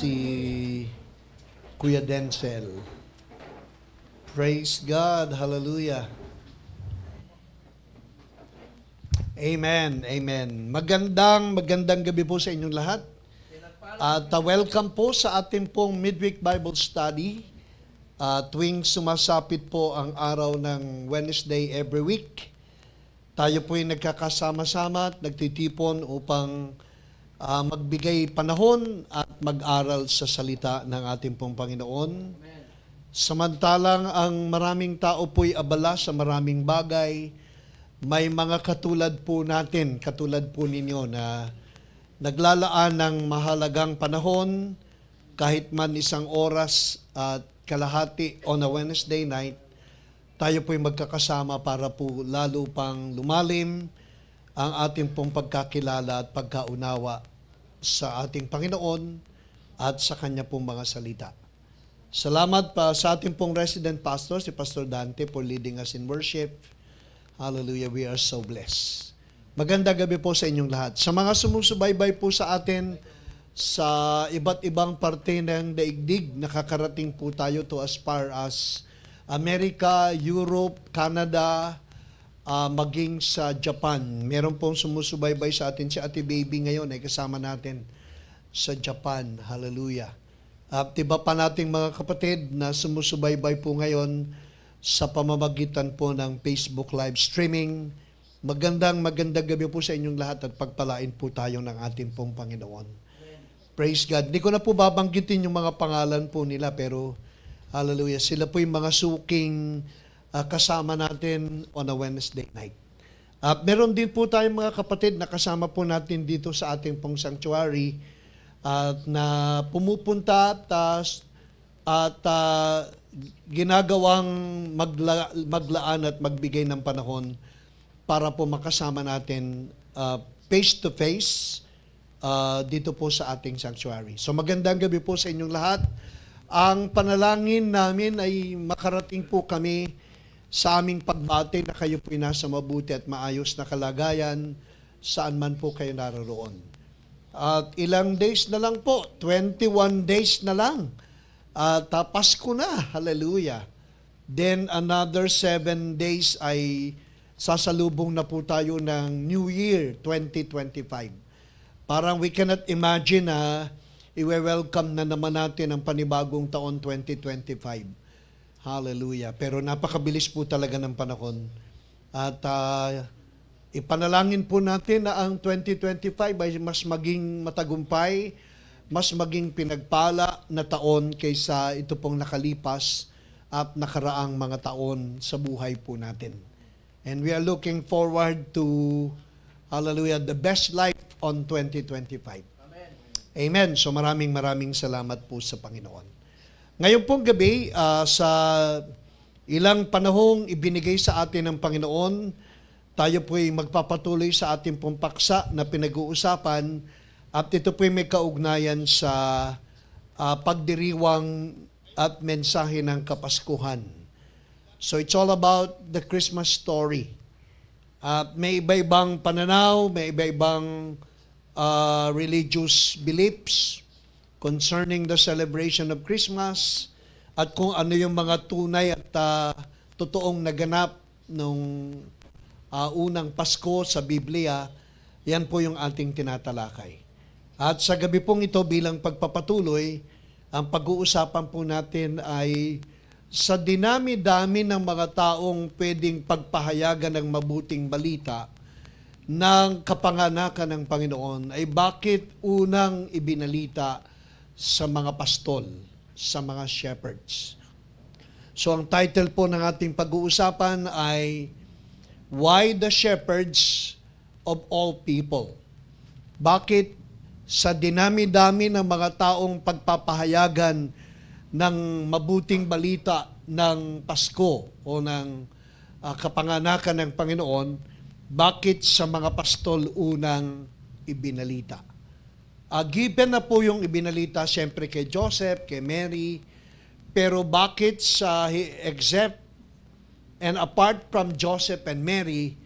si Kuya Denzel. Praise God. Hallelujah. Amen. Amen. Magandang gabi po sa inyong lahat. At welcome po sa ating pong midweek Bible study. Tuwing sumasapit po ang araw ng Wednesday every week, tayo po ay nagkakasama-sama at nagtitipon upang magbigay panahon at mag-aral sa salita ng ating pong Panginoon. Amen. Samantalang ang maraming tao po'y abala sa maraming bagay, may mga katulad po natin, katulad po ninyo na naglalaan ng mahalagang panahon, kahit man isang oras at kalahati on a Wednesday night, tayo po'y magkakasama para po lalo pang lumalim ang ating pong pagkakilala at pagkaunawa sa ating Panginoon at sa Kanya pong mga salita. Salamat pa sa ating pong resident pastor, si Pastor Dante, for leading us in worship. Hallelujah, we are so blessed. Magandang gabi po sa inyong lahat. Sa mga sumusubaybay po sa atin sa iba't ibang parte ng daigdig, nakakarating po tayo to as far as America, Europe, Canada, maging sa Japan. Meron pong sumusubaybay sa atin si Ate Baby ngayon ay kasama natin sa Japan. Hallelujah. At iba pa nating mga kapatid na sumusubaybay po ngayon sa pamamagitan po ng Facebook live streaming. Magandang gabi po sa inyong lahat at pagpalain po tayo ng ating pong Panginoon. Praise God. Hindi ko na po babanggitin yung mga pangalan po nila, pero hallelujah, sila po yung mga suking kasama natin on a Wednesday night. Meron din po tayong mga kapatid na kasama po natin dito sa ating pong sanctuary na pumupunta at ginagawang maglaan at magbigay ng panahon para po makasama natin face-to-face dito po sa ating sanctuary. So magandang gabi po sa inyong lahat. Ang panalangin namin ay makarating po kami sa aming pagbati na kayo po'y nasa mabuti at maayos na kalagayan saan man po kayo naroroon. At ilang days na lang po, 21 days na lang. Pasko na, hallelujah. Then another 7 days ay sasalubong na po tayo ng New Year 2025. Parang we cannot imagine na i-welcome na naman natin ang panibagong taon 2025. Hallelujah. Pero napakabilis po talaga ng panahon. At ipanalangin po natin na ang 2025 ay mas maging matagumpay, mas maging pinagpala na taon kaysa ito pong nakalipas at nakaraang mga taon sa buhay po natin. And we are looking forward to, hallelujah, the best life on 2025. Amen. Amen. So maraming salamat po sa Panginoon. Ngayon pong gabi, sa ilang panahong ibinigay sa atin ng Panginoon, tayo po'y magpapatuloy sa ating pong paksa na pinag-uusapan at ito po'y may kaugnayan sa pagdiriwang at mensahe ng Kapaskuhan. So it's all about the Christmas story. May iba-ibang pananaw, may iba-ibang religious beliefs concerning the celebration of Christmas at kung ano yung mga tunay at totoong naganap nung unang Pasko sa Biblia, yan po yung ating tinatalakay. At sa gabi pong ito bilang pagpapatuloy, ang pag-uusapan po natin ay sa dinami-dami ng mga taong pwedeng pagpahayagan ng mabuting balita ng kapanganakan ng Panginoon ay bakit unang ibinalita sa mga pastol, sa mga shepherds. So ang title po ng ating pag-uusapan ay Why the Shepherds of All People? Bakit sa dinami-dami ng mga taong pagpapahayagan ng mabuting balita ng Pasko o ng kapanganakan ng Panginoon, bakit sa mga pastol unang ibinalita? Given na po yung ibinalita siyempre kay Joseph, kay Mary, pero bakit sa except and apart from Joseph and Mary,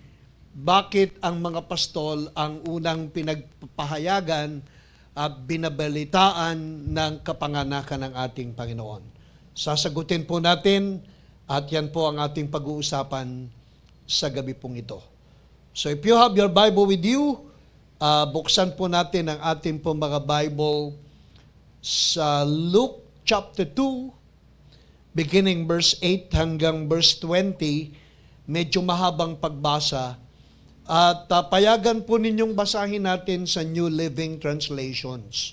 bakit ang mga pastol ang unang pinagpapahayagan binabalitaan ng kapanganakan ng ating Panginoon. Sasagutin po natin at yan po ang ating pag-uusapan sa gabi pong ito. So if you have your Bible with you, buksan po natin ang ating pong mga Bible sa Luke chapter 2, beginning verse 8 hanggang verse 20, medyo mahabang pagbasa. At payagan po ninyong basahin natin sa New Living Translations.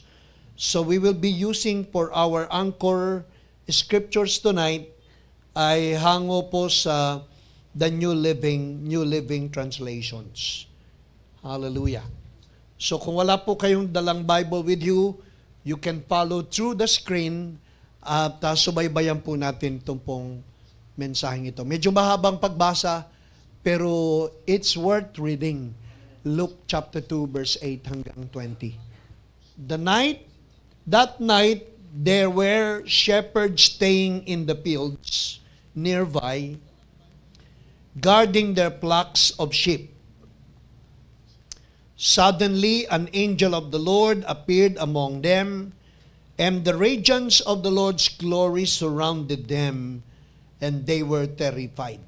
So we will be using for our anchor scriptures tonight ay hango po sa the New Living Translations. Hallelujah. So kung wala po kayong dalang Bible with you, you can follow through the screen at subaybayan po natin itong pong mensaheng ito. Medyo mahabang pagbasa, pero it's worth reading. Luke chapter 2 verse 8 hanggang 20. That night, there were shepherds staying in the fields nearby, guarding their flocks of sheep. Suddenly, an angel of the Lord appeared among them, and the radiance of the Lord's glory surrounded them, and they were terrified.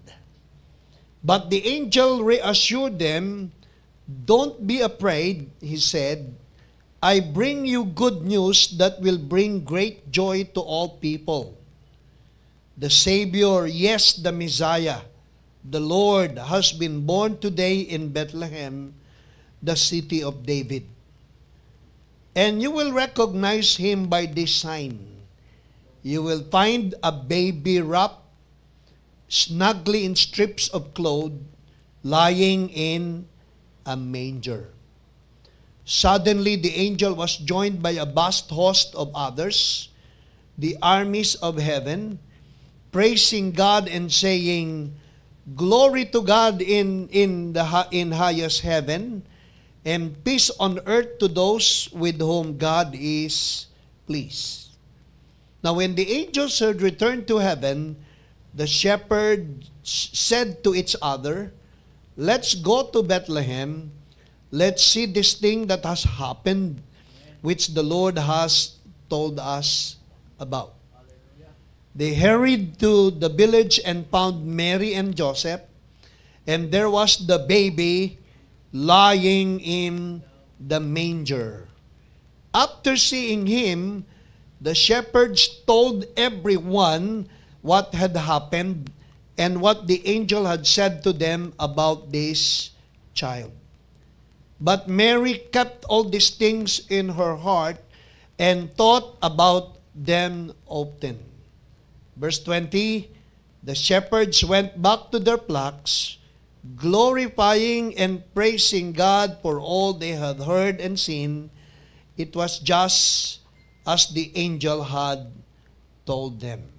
But the angel reassured them, "Don't be afraid," he said. "I bring you good news that will bring great joy to all people. The Savior, yes, the Messiah, the Lord, has been born today in Bethlehem, the city of David. And you will recognize him by this sign. You will find a baby wrapped snugly in strips of cloth, lying in a manger." Suddenly the angel was joined by a vast host of others, the armies of heaven, praising God and saying, "Glory to God in highest heaven, and peace on earth to those with whom God is pleased." Now when the angels had returned to heaven, the shepherds said to each other, "Let's go to Bethlehem. Let's see this thing that has happened, which the Lord has told us about." They hurried to the village and found Mary and Joseph, and there was the baby lying in the manger. After seeing him, the shepherds told everyone what had happened and what the angel had said to them about this child. But Mary kept all these things in her heart and thought about them often. Verse 20, the shepherds went back to their flocks, glorifying and praising God for all they had heard and seen. It was just as the angel had told them.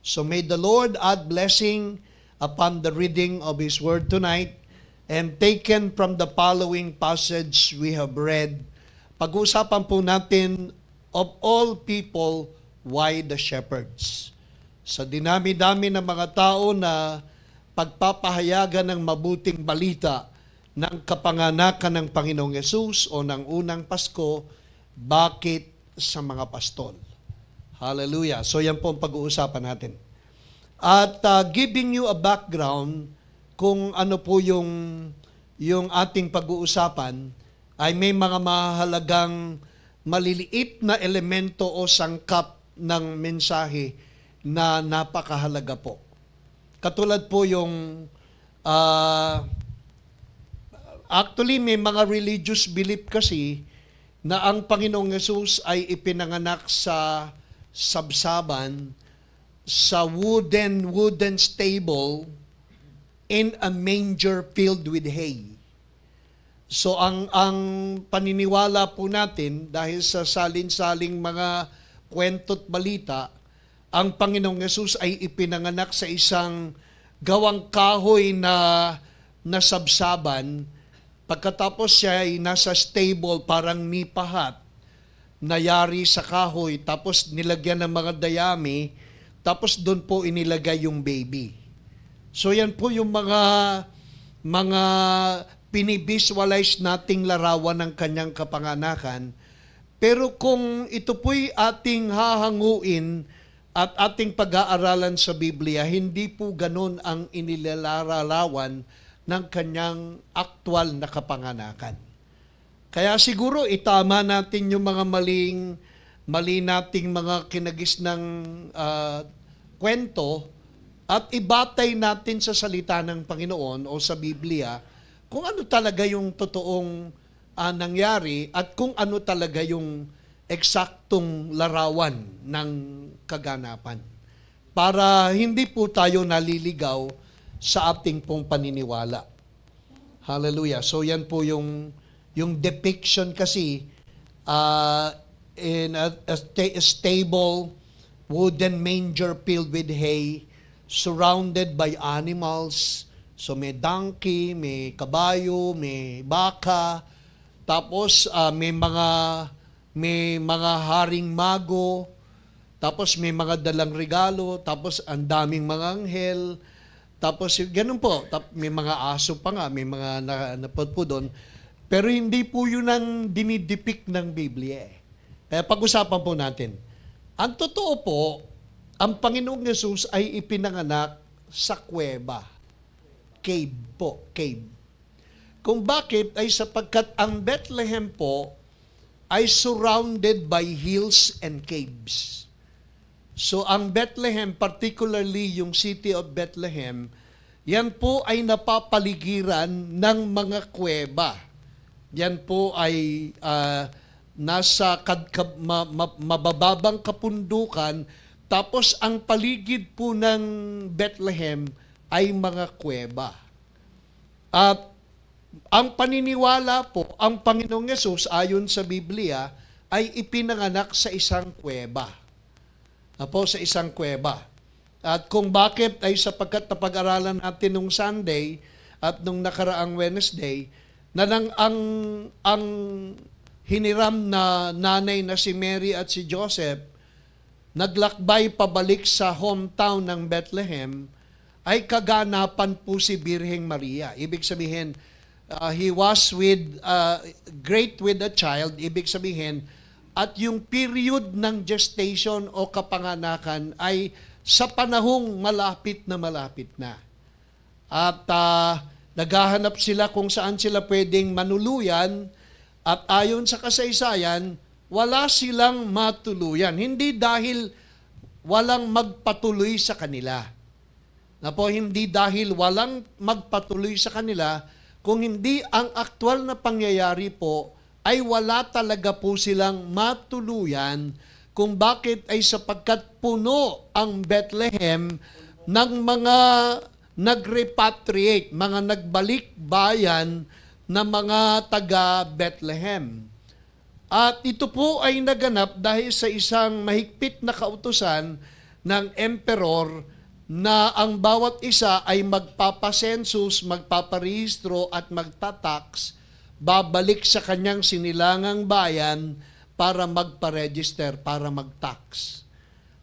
So may the Lord add blessing upon the reading of His Word tonight, and taken from the following passage we have read. Pag-uusapan po natin, of all people, why the shepherds? Sa dinami-dami ng mga tao na pagpapahayagan ng mabuting balita ng kapanganakan ng Panginoong Yesus o ng unang Pasko, bakit sa mga pastol? Hallelujah. So yan po ang pag-uusapan natin. At giving you a background kung ano po yung ating pag-uusapan, ay may mga mahalagang maliliit na elemento o sangkap ng mensahe na napakahalaga po. Katulad po yung actually may mga religious belief kasi na ang Panginoong Yesus ay ipinanganak sa sabsaban, sa wooden stable in a manger filled with hay. So ang paniniwala po natin dahil sa salin-saling mga kwento't balita, ang Panginoong Yesus ay ipinanganak sa isang gawang kahoy na sabsaban. Pagkatapos siya ay nasa stable, parang nipahat, nayari sa kahoy, tapos nilagyan ng mga dayami, tapos doon po inilagay yung baby. So yan po yung mga pinivisualize nating larawan ng kanyang kapanganakan. Pero kung ito po'y ating hahanguin at ating pag-aaralan sa Biblia, hindi po ganun ang inilalarawan ng kanyang aktwal na kapanganakan. Kaya siguro itama natin yung mga mali nating mga kinagis ng kwento at ibatay natin sa salita ng Panginoon o sa Biblia kung ano talaga yung totoong nangyari at kung ano talaga yung eksaktong larawan ng kaganapan. Para hindi po tayo naliligaw sa ating pong paniniwala. Hallelujah. So yan po yung depiction kasi in a stable wooden manger filled with hay, surrounded by animals. So may donkey, may kabayo, may baka, tapos may mga haring mago, tapos may mga dalang regalo, tapos ang daming mga anghel, tapos ganun po, may mga aso pa nga, may mga napudpo doon. Pero hindi po yun ang dinidepict ng Biblia. Kaya pag-usapan po natin. Ang totoo po, ang Panginoong Yesus ay ipinanganak sa kuweba. Cave po, cave. Kung bakit ay sapagkat ang Bethlehem po ay surrounded by hills and caves. So ang Bethlehem, particularly yung city of Bethlehem, yan po ay napapaligiran ng mga kuweba. Yan po ay nasa mabababang kapundukan, tapos ang paligid po ng Bethlehem ay mga kuweba. At ang paniniwala po, ang Panginoong Yesus ayon sa Biblia ay ipinanganak sa isang kuweba. Sa isang kuweba. At kung bakit ay sapagkat napag-aralan natin nung Sunday at nung nakaraang Wednesday, na ang hiniram na nanay na si Mary at si Joseph naglakbay pabalik sa hometown ng Bethlehem, ay kaganapan po si Birheng Maria. Ibig sabihin, he was great with a child. Ibig sabihin, at yung period ng gestation o kapanganakan ay sa panahong malapit na. At naghahanap sila kung saan sila pwedeng manuluyan, at ayon sa kasaysayan, wala silang matuluyan. Hindi dahil walang magpatuloy sa kanila. Hindi dahil walang magpatuloy sa kanila, kung hindi ang aktwal na pangyayari po ay wala talaga po silang matuluyan, kung bakit ay sapagkat puno ang Bethlehem ng mga nag-repatriate, mga nagbalik bayan na mga taga Bethlehem. At ito po ay naganap dahil sa isang mahigpit na kautusan ng emperor na ang bawat isa ay magpapasensus, magpaparehistro at magtatax, babalik sa kanyang sinilangang bayan para magpa-register, para mag-tax.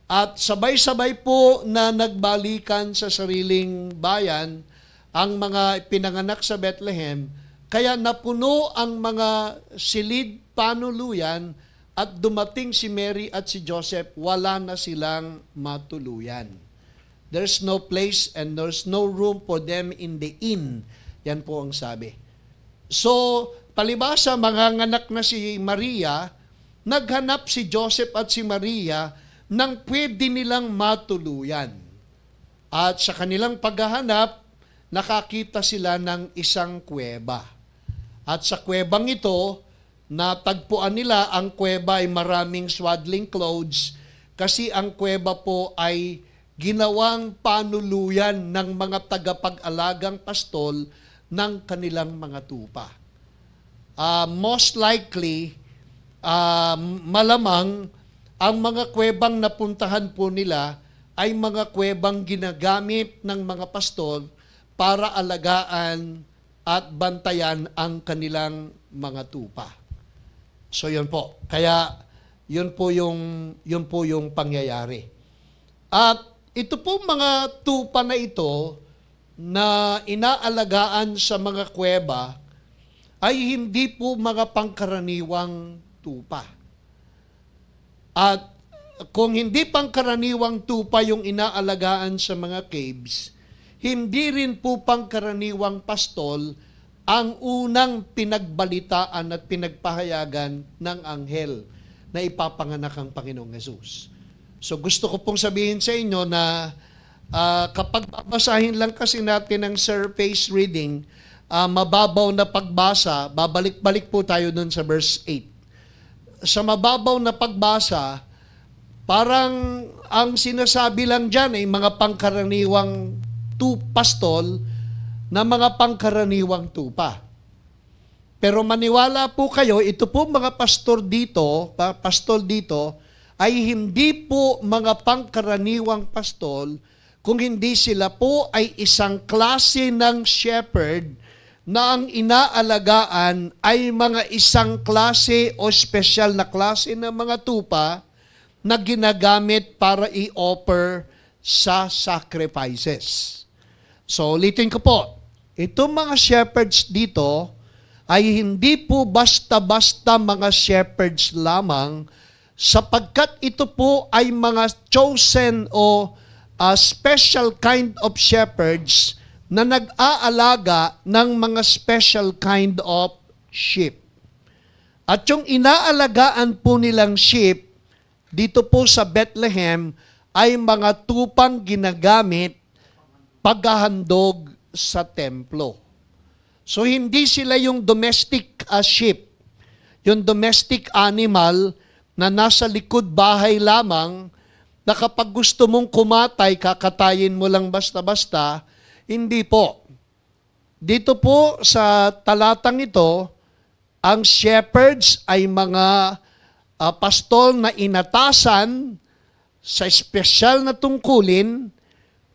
At sabay-sabay po na nagbalikan sa sariling bayan ang mga pinanganak sa Bethlehem, kaya napuno ang mga silid panuluyan at dumating si Mary at si Joseph, wala na silang matuluyan. There's no place and there's no room for them in the inn. Yan po ang sabi. So, palibasa, manganganak na si Maria, naghanap si Joseph at si Maria ng pwede nilang matuluyan. At sa kanilang paghahanap, nakakita sila ng isang kuweba. At sa kuwebang ito, natagpuan nila, ang kuweba ay maraming swaddling clothes kasi ang kuweba po ay ginawang panuluyan ng mga tagapag-alagang pastol ng kanilang mga tupa. Most likely, malamang, ang mga kuwebang napuntahan po nila ay mga kuwebang ginagamit ng mga pastol para alagaan at bantayan ang kanilang mga tupa. So yun po. Kaya yun po yung pangyayari. At ito po mga tupa na ito na inaalagaan sa mga kuweba ay hindi po mga pangkaraniwang tupa. At kung hindi pangkaraniwang tupa yung inaalagaan sa mga caves, hindi rin po pangkaraniwang pastol ang unang pinagbalitaan at pinagpahayagan ng anghel na ipapanganak ang Panginoong Hesus. So gusto ko pong sabihin sa inyo na kapag babasahin lang kasi natin ang surface reading, mababaw na pagbasa, babalik-balik po tayo dun sa verse 8. Sa mababaw na pagbasa, parang ang sinasabi lang dyan ay mga pangkaraniwang pastol na mga pangkaraniwang tupa. Pero maniwala po kayo, ito po mga pastol dito ay hindi po mga pangkaraniwang pastol kung hindi sila po ay isang klase ng shepherd na ang inaalagaan ay mga isang klase o special na klase ng mga tupa na ginagamit para i-offer sa sacrifices. So, ulitin ko po, itong mga shepherds dito ay hindi po basta-basta mga shepherds lamang sapagkat ito po ay mga chosen o special kind of shepherds na nag-aalaga ng mga special kind of sheep. At yung inaalagaan po nilang sheep dito po sa Bethlehem ay mga tupang ginagamit paghahandog sa templo. So hindi sila yung domestic sheep, yung domestic animal na nasa likod bahay lamang na kapag gusto mong kumatay, kakatayin mo lang basta-basta. Hindi po. Dito po sa talatang ito, ang shepherds ay mga pastol na inatasan sa espesyal na tungkulin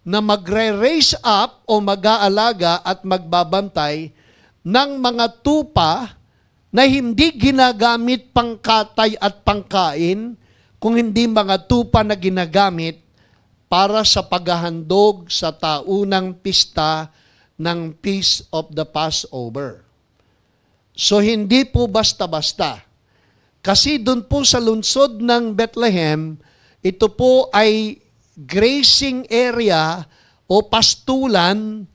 na magre-raise up o mag-aalaga at magbabantay ng mga tupa na hindi ginagamit pangkatay at pangkain, kung hindi mga tupa na ginagamit para sa paghahandog sa taunang pista ng Feast of the Passover. So hindi po basta-basta. Kasi doon po sa lungsod ng Bethlehem, ito po ay grazing area o pastulan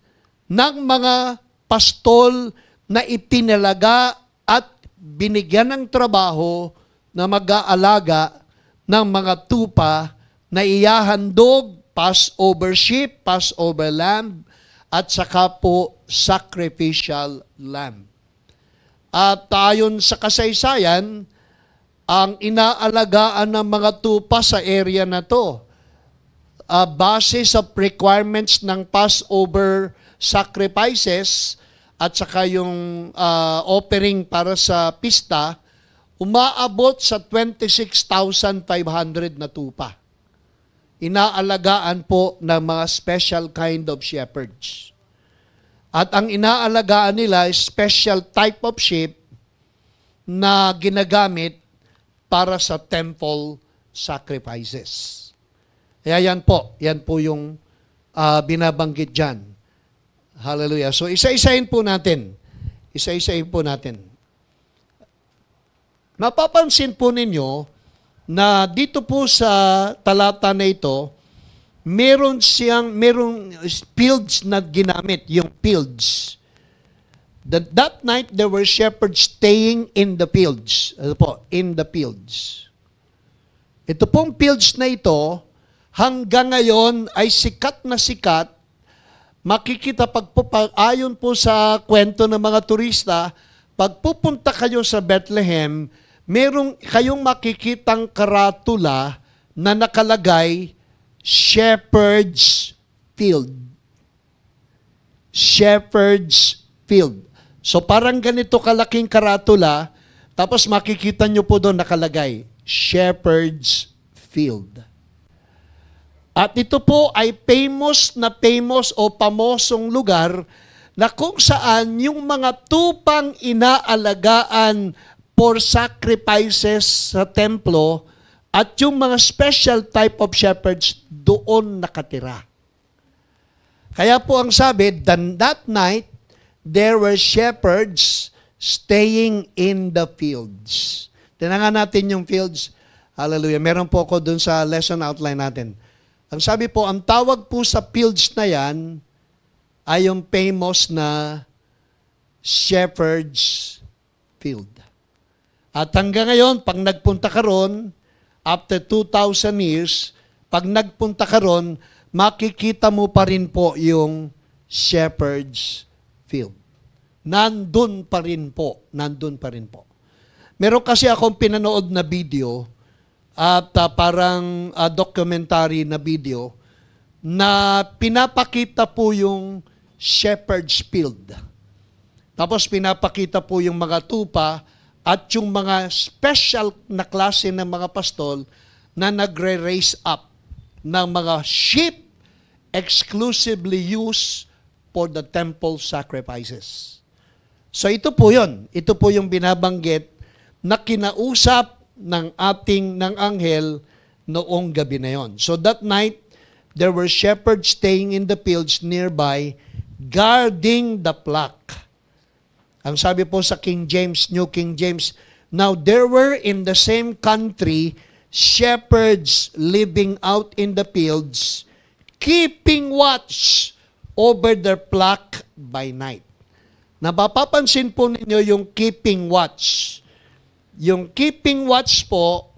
ng mga pastol na itinalaga at binigyan ng trabaho na mag-aalaga ng mga tupa na iyahandog, Passover sheep, Passover lamb, at saka po sacrificial lamb. At ayon sa kasaysayan, ang inaalagaan ng mga tupa sa area na to, base sa requirements ng Passover sacrifices at saka yung offering para sa pista, umaabot sa 26,500 na tupa. Inaalagaan po ng mga special kind of shepherds. At ang inaalagaan nila is special type of sheep na ginagamit para sa temple sacrifices. Kaya yan po yung binabanggit dyan. Hallelujah. So isa-isahin po natin. Mapapansin po ninyo na dito po sa talata na ito, merong fields na ginamit, yung fields. That night, there were shepherds staying in the fields. Ano po? In the fields. Ito pong fields na ito, hanggang ngayon ay sikat na sikat. Makikita ayon po sa kwento ng mga turista, pag pupunta kayo sa Bethlehem, merong kayong makikitang karatula na nakalagay, Shepherd's Field. Shepherd's Field. So parang ganito kalaking karatula, tapos makikita nyo po doon nakalagay, Shepherd's Field. At ito po ay famous o pamosong lugar na kung saan yung mga tupang inaalagaan for sacrifices sa templo at yung mga special type of shepherds doon nakatira. Kaya po ang sabi, that night, there were shepherds staying in the fields. Tingnan natin yung fields. Hallelujah. Meron po ako dun sa lesson outline natin. Ang sabi po, ang tawag po sa fields na yan ay yung famous na Shepherd's Field. At hanggang ngayon, pag nagpunta ka ron, after 2,000 years, pag nagpunta ka ron, makikita mo pa rin po yung Shepherd's Field. Nandun pa rin po. Nandun pa rin po. Meron kasi akong pinanood na video at parang documentary na video na pinapakita po yung Shepherd's Field. Tapos pinapakita po yung mga tupa at yung mga special na klase ng mga pastol na nagre-raise up ng mga sheep exclusively used for the temple sacrifices. So ito po yun. Ito po yung binabanggit na kinausap ng anghel noong gabi na yon. So that night, there were shepherds staying in the fields nearby, guarding the flock. Ang sabi po sa King James, New King James, now there were in the same country shepherds living out in the fields, keeping watch over their flock by night. Napapapansin po ninyo yung keeping watch. Yung keeping watch po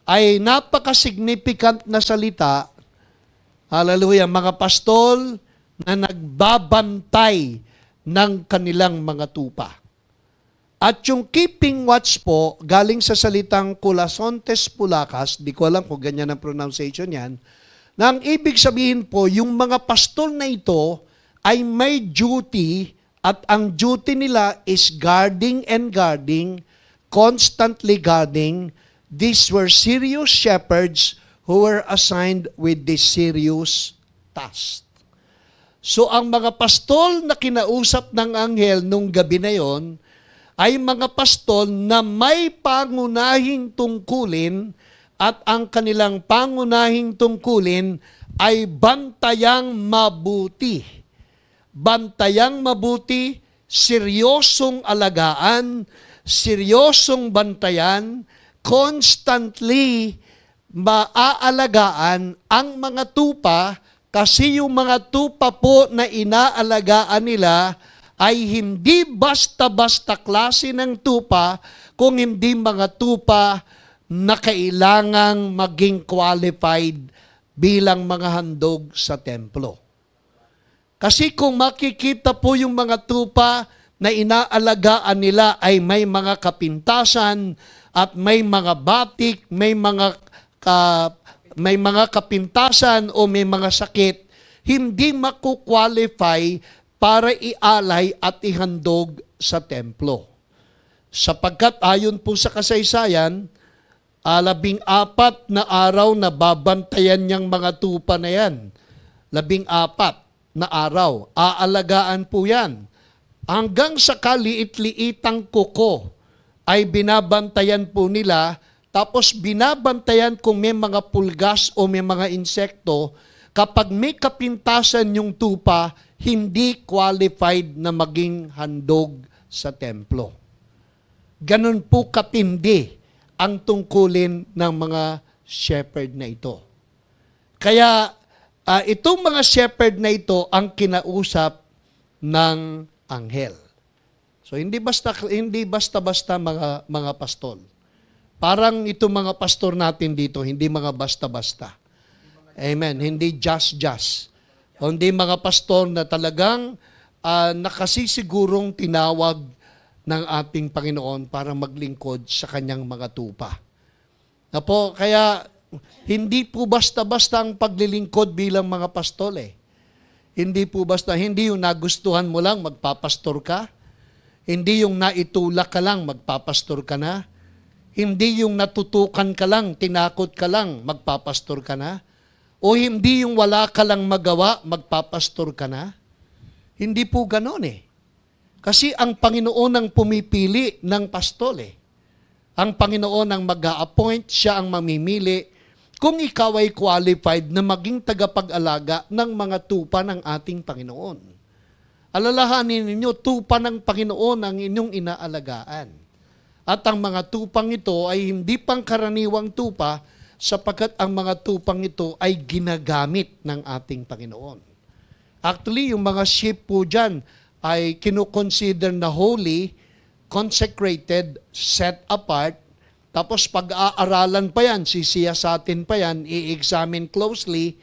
ay napaka-significant na salita. Hallelujah, mga pastol na nagbabantay ng kanilang mga tupa. At yung keeping watch po, galing sa salitang Colasontes Pulacas, di ko alam kung ganyan ang pronunciation yan, na ang ibig sabihin po, yung mga pastol na ito ay may duty at ang duty nila is guarding and guarding, constantly guarding. These were serious shepherds who were assigned with this serious task. So ang mga pastol na kinausap ng anghel nung gabi na yon ay mga pastol na may pangunahing tungkulin at ang kanilang pangunahing tungkulin ay bantayang mabuti. Bantayang mabuti, seryosong alagaan, seryosong bantayan, constantly maaalagaan ang mga tupa kasi yung mga tupa po na inaalagaan nila ay hindi basta-basta klase ng tupa kung hindi mga tupa na kailangang maging qualified bilang mga handog sa templo. Kasi kung makikita po yung mga tupa na inaalagaan nila ay may mga kapintasan at may mga batik, may mga kapintasan o may mga sakit, hindi makukwalify para ialay at ihandog sa templo. Sapagkat ayon po sa kasaysayan, 14 na araw na babantayan niyang mga tupa na yan. 14 na araw. Aalagaan po yan. Hanggang sa kaliit-liitang kuko ay binabantayan po nila, tapos binabantayan kung may mga pulgas o may mga insekto. Kapag may kapintasan yung tupa, hindi qualified na maging handog sa templo. Ganun po katindi ang tungkulin ng mga shepherd na ito. Kaya itong mga shepherd na ito ang kinausap ng anghel. So hindi basta-basta mga pastol. Parang itong mga pastor natin dito, hindi mga basta-basta. Amen. Hindi just. Hindi mga pastor na talagang nakasisigurong tinawag ng ating Panginoon para maglingkod sa kanyang mga tupa. Kaya hindi po basta-basta ang paglilingkod bilang mga pastol eh. Hindi po basta, hindi yung nagustuhan mo lang, magpapastor ka. Hindi yung naitulak ka lang, magpapastor ka na. Hindi yung natutukan ka lang, tinakot ka lang, magpapastor ka na. O hindi yung wala ka lang magawa, magpapastor ka na. Hindi po ganon eh. Kasi ang Panginoon ang pumipili ng pastol eh. Ang Panginoon ang mag-a-appoint, siya ang mamimili kung ikaw ay qualified na maging tagapag-alaga ng mga tupa ng ating Panginoon. Alalahanin ninyo, tupa ng Panginoon ang inyong inaalagaan. At ang mga tupang ito ay hindi pangkaraniwang tupa sapagkat ang mga tupang ito ay ginagamit ng ating Panginoon. Actually, yung mga sheep po dyan ay kinukonsider na holy, consecrated, set apart, tapos pag-aaralan pa yan, sisiyasatin pa yan, i-examine closely,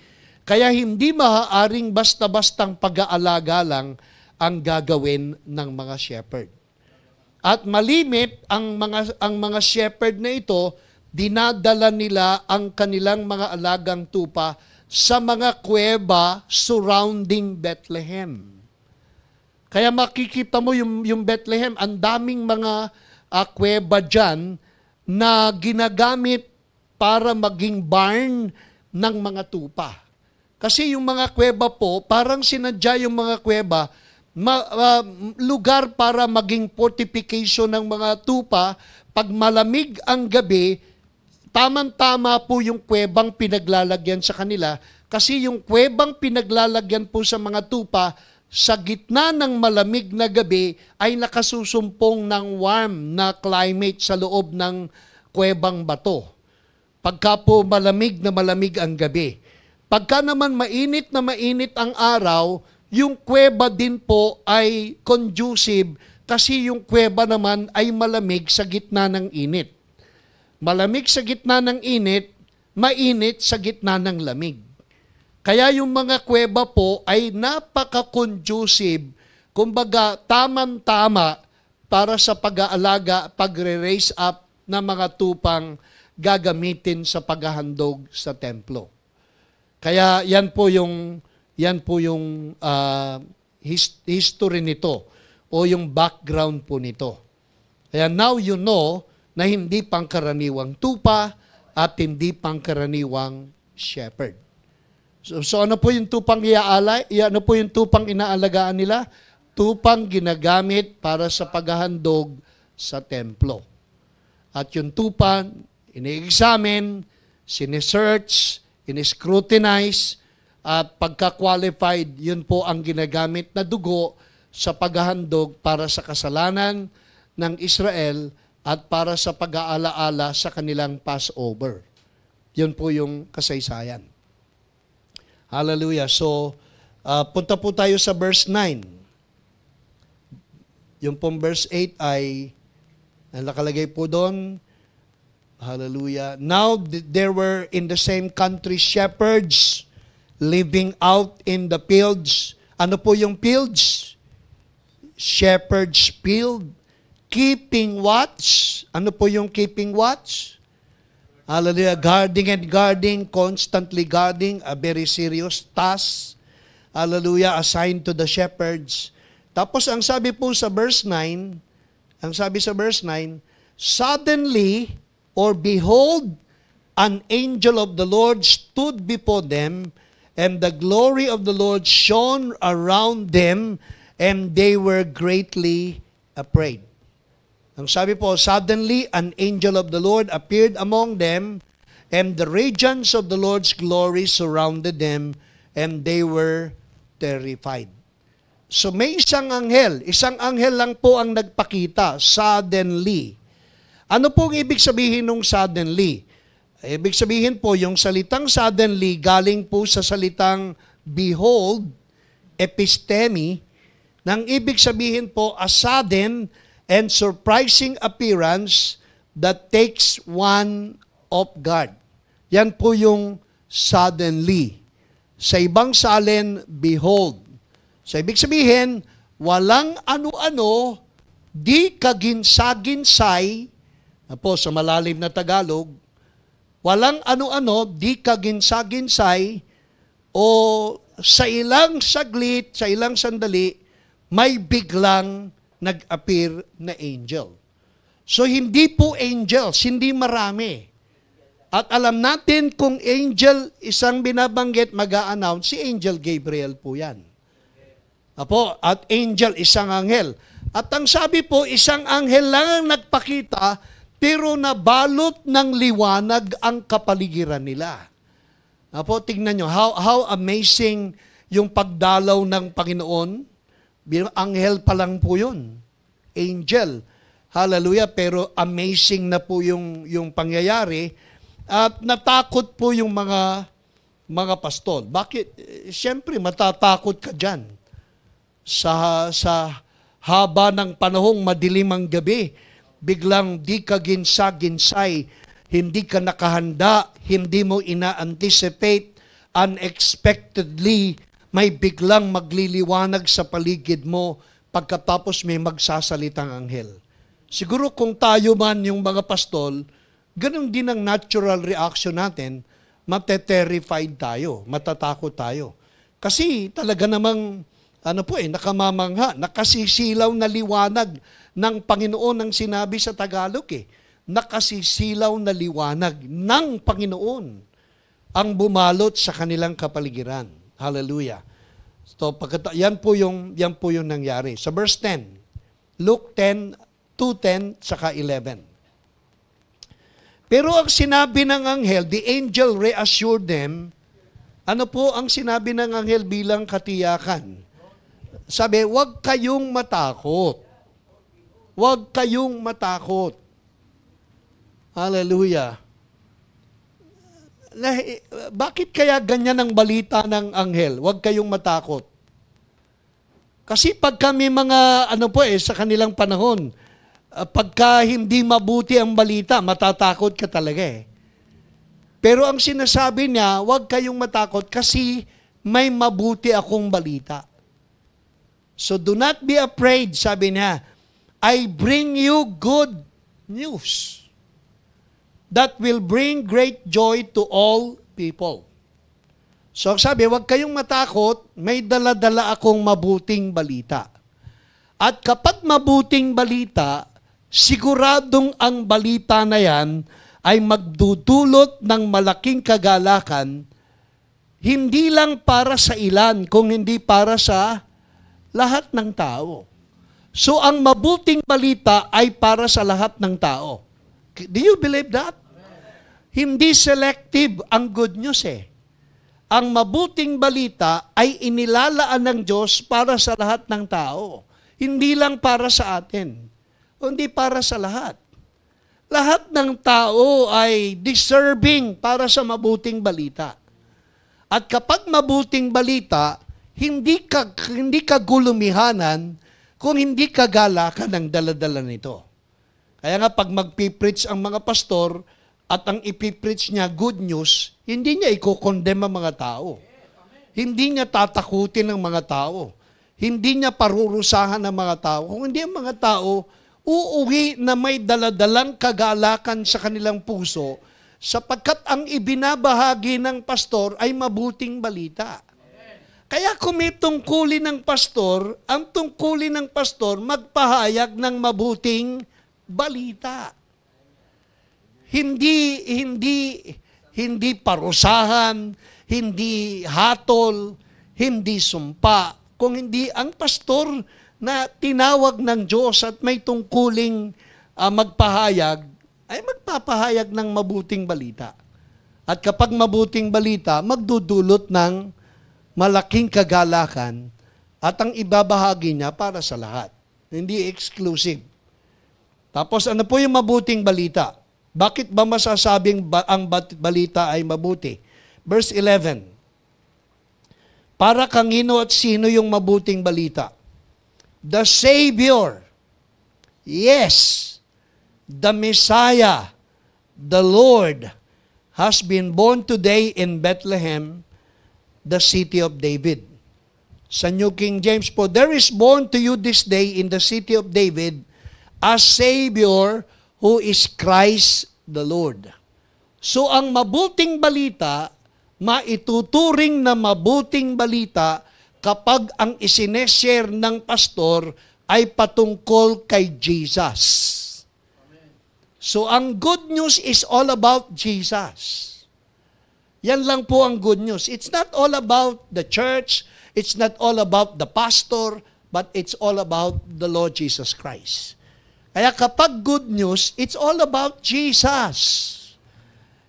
kaya hindi maaaring basta-bastang pag-aalaga lang ang gagawin ng mga shepherd. At malimit ang mga shepherd na ito, dinadala nila ang kanilang mga alagang tupa sa mga kuweba surrounding Bethlehem. Kaya makikita mo yung Bethlehem, ang daming mga kuweba dyan na ginagamit para maging barn ng mga tupa. Kasi yung mga kuweba po, parang sinadya yung mga kuweba, lugar para maging fortification ng mga tupa. Pag malamig ang gabi, tamang-tama po yung kuwebang pinaglalagyan sa kanila. Kasi yung kuwebang pinaglalagyan po sa mga tupa, sa gitna ng malamig na gabi ay nakasusumpong ng warm na climate sa loob ng kuwebang bato. Pagka po malamig na malamig ang gabi. Pagka naman mainit na mainit ang araw, yung kuweba din po ay conducive kasi yung kuweba naman ay malamig sa gitna ng init. Malamig sa gitna ng init, mainit sa gitna ng lamig. Kaya yung mga kuweba po ay napaka-conducive, kumbaga tamang-tama para sa pag-aalaga, pagre-raise up ng mga tupang gagamitin sa paghahandog sa templo. Kaya yan po yung history nito o yung background po nito. Kaya now you know na hindi pangkaraniwang tupa at hindi pangkaraniwang shepherd. So ano po yung tupang ano po yung tupang inaalagaan nila? Tupang ginagamit para sa paghahandog sa templo. At yung tupa, ini-examine, sinesearch, in-scrutinize, at pagka-qualified, yun po ang ginagamit na dugo sa paghahandog para sa kasalanan ng Israel at para sa pag-aalaala sa kanilang Passover. Yun po yung kasaysayan. Hallelujah. So, punta po tayo sa verse 9. Yung pong verse 8 ay, nakalagay po doon, hallelujah. Now, there were in the same country shepherds living out in the fields. Ano po yung fields? Shepherd's field. Keeping watch. Ano po yung keeping watch? Hallelujah. Guarding, constantly guarding, a very serious task. Hallelujah. Assigned to the shepherds. Tapos ang sabi po sa verse 9, suddenly, or behold, an angel of the Lord stood before them, and the glory of the Lord shone around them, and they were greatly afraid. Ang sabi po, suddenly an angel of the Lord appeared among them, and the radiance of the Lord's glory surrounded them, and they were terrified. So may isang anghel lang po ang nagpakita, suddenly. Ano pong ibig sabihin ng suddenly? Ibig sabihin po, yung salitang suddenly galing po sa salitang behold, epistemi, nang ibig sabihin po, a sudden and surprising appearance that takes one off guard. Yan po yung suddenly. Sa ibang salin, behold. So, ibig sabihin, walang ano-ano, di kaginsa-ginsay, po sa malalim na Tagalog, walang ano-ano, di kaginsa-ginsay, o sa ilang saglit, sa ilang sandali, may biglang nag-appear na angel. So, hindi po angels, hindi marami. At alam natin kung angel isang binabanggit, mag-a-announce, si Angel Gabriel po yan. Apo, at angel, isang anghel. At ang sabi po, isang anghel lang ang nagpakita, pero nabalot ng liwanag ang kapaligiran nila. Apo, tingnan nyo, how amazing yung pagdalaw ng Panginoon. Anghel pa lang po yun. Angel. Hallelujah. Pero amazing na po yung pangyayari. At natakot po yung mga pastol. Bakit? Siyempre, matatakot ka dyan. Sa haba ng panahong madilim ang gabi, biglang di ka ginsa-ginsay, hindi ka nakahanda, hindi mo ina-anticipate, unexpectedly, may biglang magliliwanag sa paligid mo pagkatapos may magsasalitang anghel. Siguro kung tayo man yung mga pastol, ganun din ang natural reaction natin, mateterrified tayo, matatakot tayo. Kasi talaga namang, nakamamangha, nakasisilaw na liwanag ng Panginoon ang sinabi sa Tagalog Nakasisilaw na liwanag ng Panginoon ang bumalot sa kanilang kapaligiran. Hallelujah. So, yan po yung nangyari. Sa verse 10, Luke 10, 2:10, saka 11. Pero ang sinabi ng anghel, the angel reassured them, ano po ang sinabi ng anghel bilang katiyakan? Sabi, huwag kayong matakot. Huwag kayong matakot. Hallelujah. Bakit kaya ganyan ang balita ng anghel? Huwag kayong matakot. Kasi pag kami mga, sa kanilang panahon, pagka hindi mabuti ang balita, matatakot ka talaga Pero ang sinasabi niya, huwag kayong matakot kasi may mabuti akong balita. So do not be afraid, sabi niya. I bring you good news that will bring great joy to all people. So sabi, huwag kayong matakot, may dala-dala akong mabuting balita. At kapag mabuting balita, siguradong ang balita na yan ay magdudulot ng malaking kagalakan, hindi lang para sa ilan, kung hindi para sa lahat ng tao. So ang mabuting balita ay para sa lahat ng tao. Do you believe that? Hindi selective ang good news Ang mabuting balita ay inilalaan ng Diyos para sa lahat ng tao. Hindi lang para sa atin, kundi para sa lahat. Lahat ng tao ay deserving para sa mabuting balita. At kapag mabuting balita, hindi ka gulumihanan kung hindi ka galakan ng daladala nito. Kaya nga pag magpipreach ang mga pastor at ang ipipreach niya good news, hindi niya i-condemn ang mga tao. Hindi niya tatakutin ang mga tao. Hindi niya parurusahan ang mga tao. Kung hindi ang mga tao, uuwi na may daladalang kagalakan sa kanilang puso sapagkat ang ibinabahagi ng pastor ay mabuting balita. Kaya kung may tungkulin ng pastor, ang tungkulin ng pastor magpahayag ng mabuting balita. Hindi parusahan, hindi hatol, hindi sumpa, kung hindi ang pastor na tinawag ng Diyos at may tungkuling magpahayag, ay magpapahayag ng mabuting balita. At kapag mabuting balita, magdudulot ng malaking kagalakan at ang ibabahagi niya para sa lahat. Hindi exclusive. Tapos ano po yung mabuting balita? Bakit ba masasabing ang balita ay mabuti? Verse 11. Para kanino at sino yung mabuting balita? The Savior. Yes, the Messiah, the Lord, has been born today in Bethlehem, the city of David. Sa New King James po, there is born to you this day in the city of David a Savior who is Christ the Lord. So ang mabuting balita, maituturing na mabuting balita kapag ang isineshare ng pastor ay patungkol kay Jesus. So ang good news is all about Jesus. Yan lang po ang good news. It's not all about the church, it's not all about the pastor, but it's all about the Lord Jesus Christ. Kaya kapag good news, it's all about Jesus.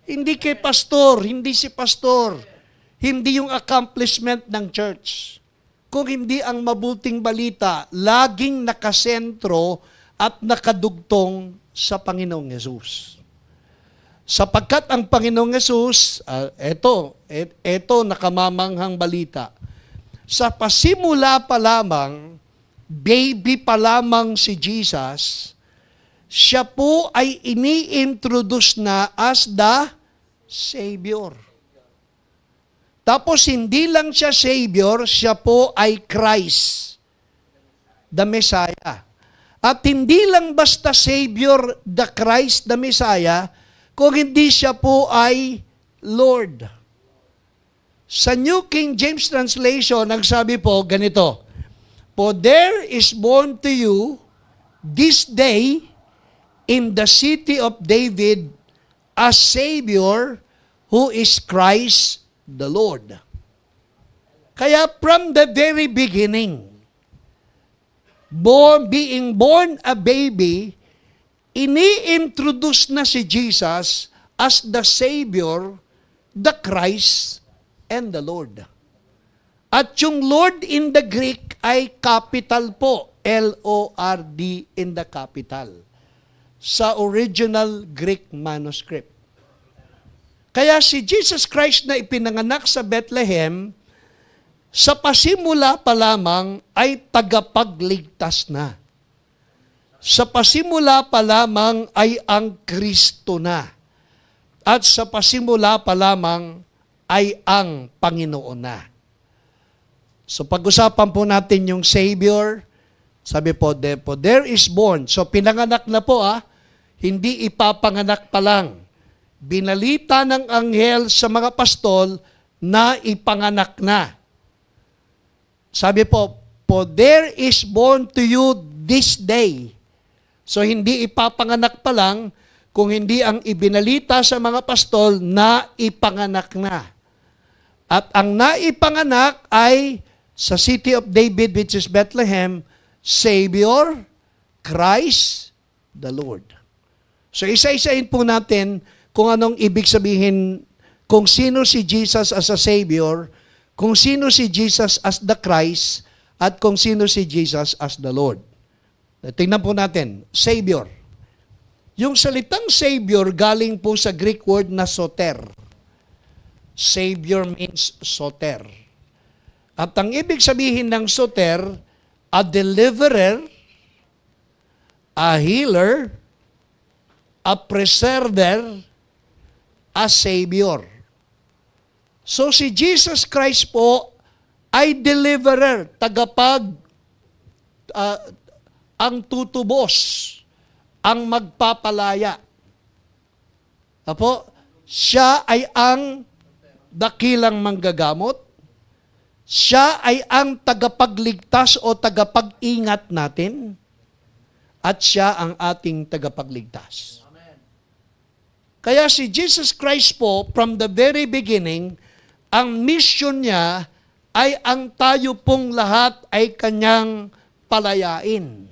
Hindi kay pastor, hindi si pastor, hindi yung accomplishment ng church. Kung hindi ang mabuting balita, laging nakasentro at nakadugtong sa Panginoong Yesus. Sapagkat ang Panginoong Yesus, ito nakamamanghang balita. Sa pasimula pa lamang, baby pa lamang si Jesus, siya po ay ini-introduce na as the Savior. Tapos hindi lang siya Savior, siya po ay Christ, the Messiah. At hindi lang basta Savior, the Christ, the Messiah, kung hindi siya po ay Lord. Sa New King James Translation, nagsabi po ganito, "For there is born to you this day in the city of David a Savior who is Christ the Lord." Kaya from the very beginning, being born a baby, ini-introduce na si Jesus as the Savior, the Christ, and the Lord. At yung Lord in the Greek ay capital po, L-O-R-D in the capital, sa original Greek manuscript. Kaya si Jesus Christ na ipinanganak sa Bethlehem, sa pasimula pa lamang ay tagapagligtas na. Sa pasimula pa lamang ay ang Kristo na. At sa pasimula pa lamang ay ang Panginoon na. So pag-usapan po natin yung Savior, sabi po, there is born. So pinanganak na po hindi ipapanganak pa lang. Binalita ng anghel sa mga pastol na ipanganak na. Sabi po, "For there is born to you this day." So hindi ipapanganak pa lang, kung hindi ang ibinalita sa mga pastol na ipanganak na. At ang naipanganak ay sa city of David, which is Bethlehem, Savior, Christ, the Lord. So isa-isahin po natin kung anong ibig sabihin, kung sino si Jesus as a Savior, kung sino si Jesus as the Christ, at kung sino si Jesus as the Lord. Tingnan po natin, Savior. Yung salitang Savior galing po sa Greek word na soter. Savior means soter. At ang ibig sabihin ng soter, a deliverer, a healer, a preserver, a Savior. So si Jesus Christ po ay deliverer, ang tutubos, ang magpapalaya. Apo, siya ay ang dakilang manggagamot, siya ay ang tagapagligtas o tagapag-ingat natin, at siya ang ating tagapagligtas. Kaya si Jesus Christ po, from the very beginning, ang mission niya ay ang tayo pong lahat ay kanyang palayain.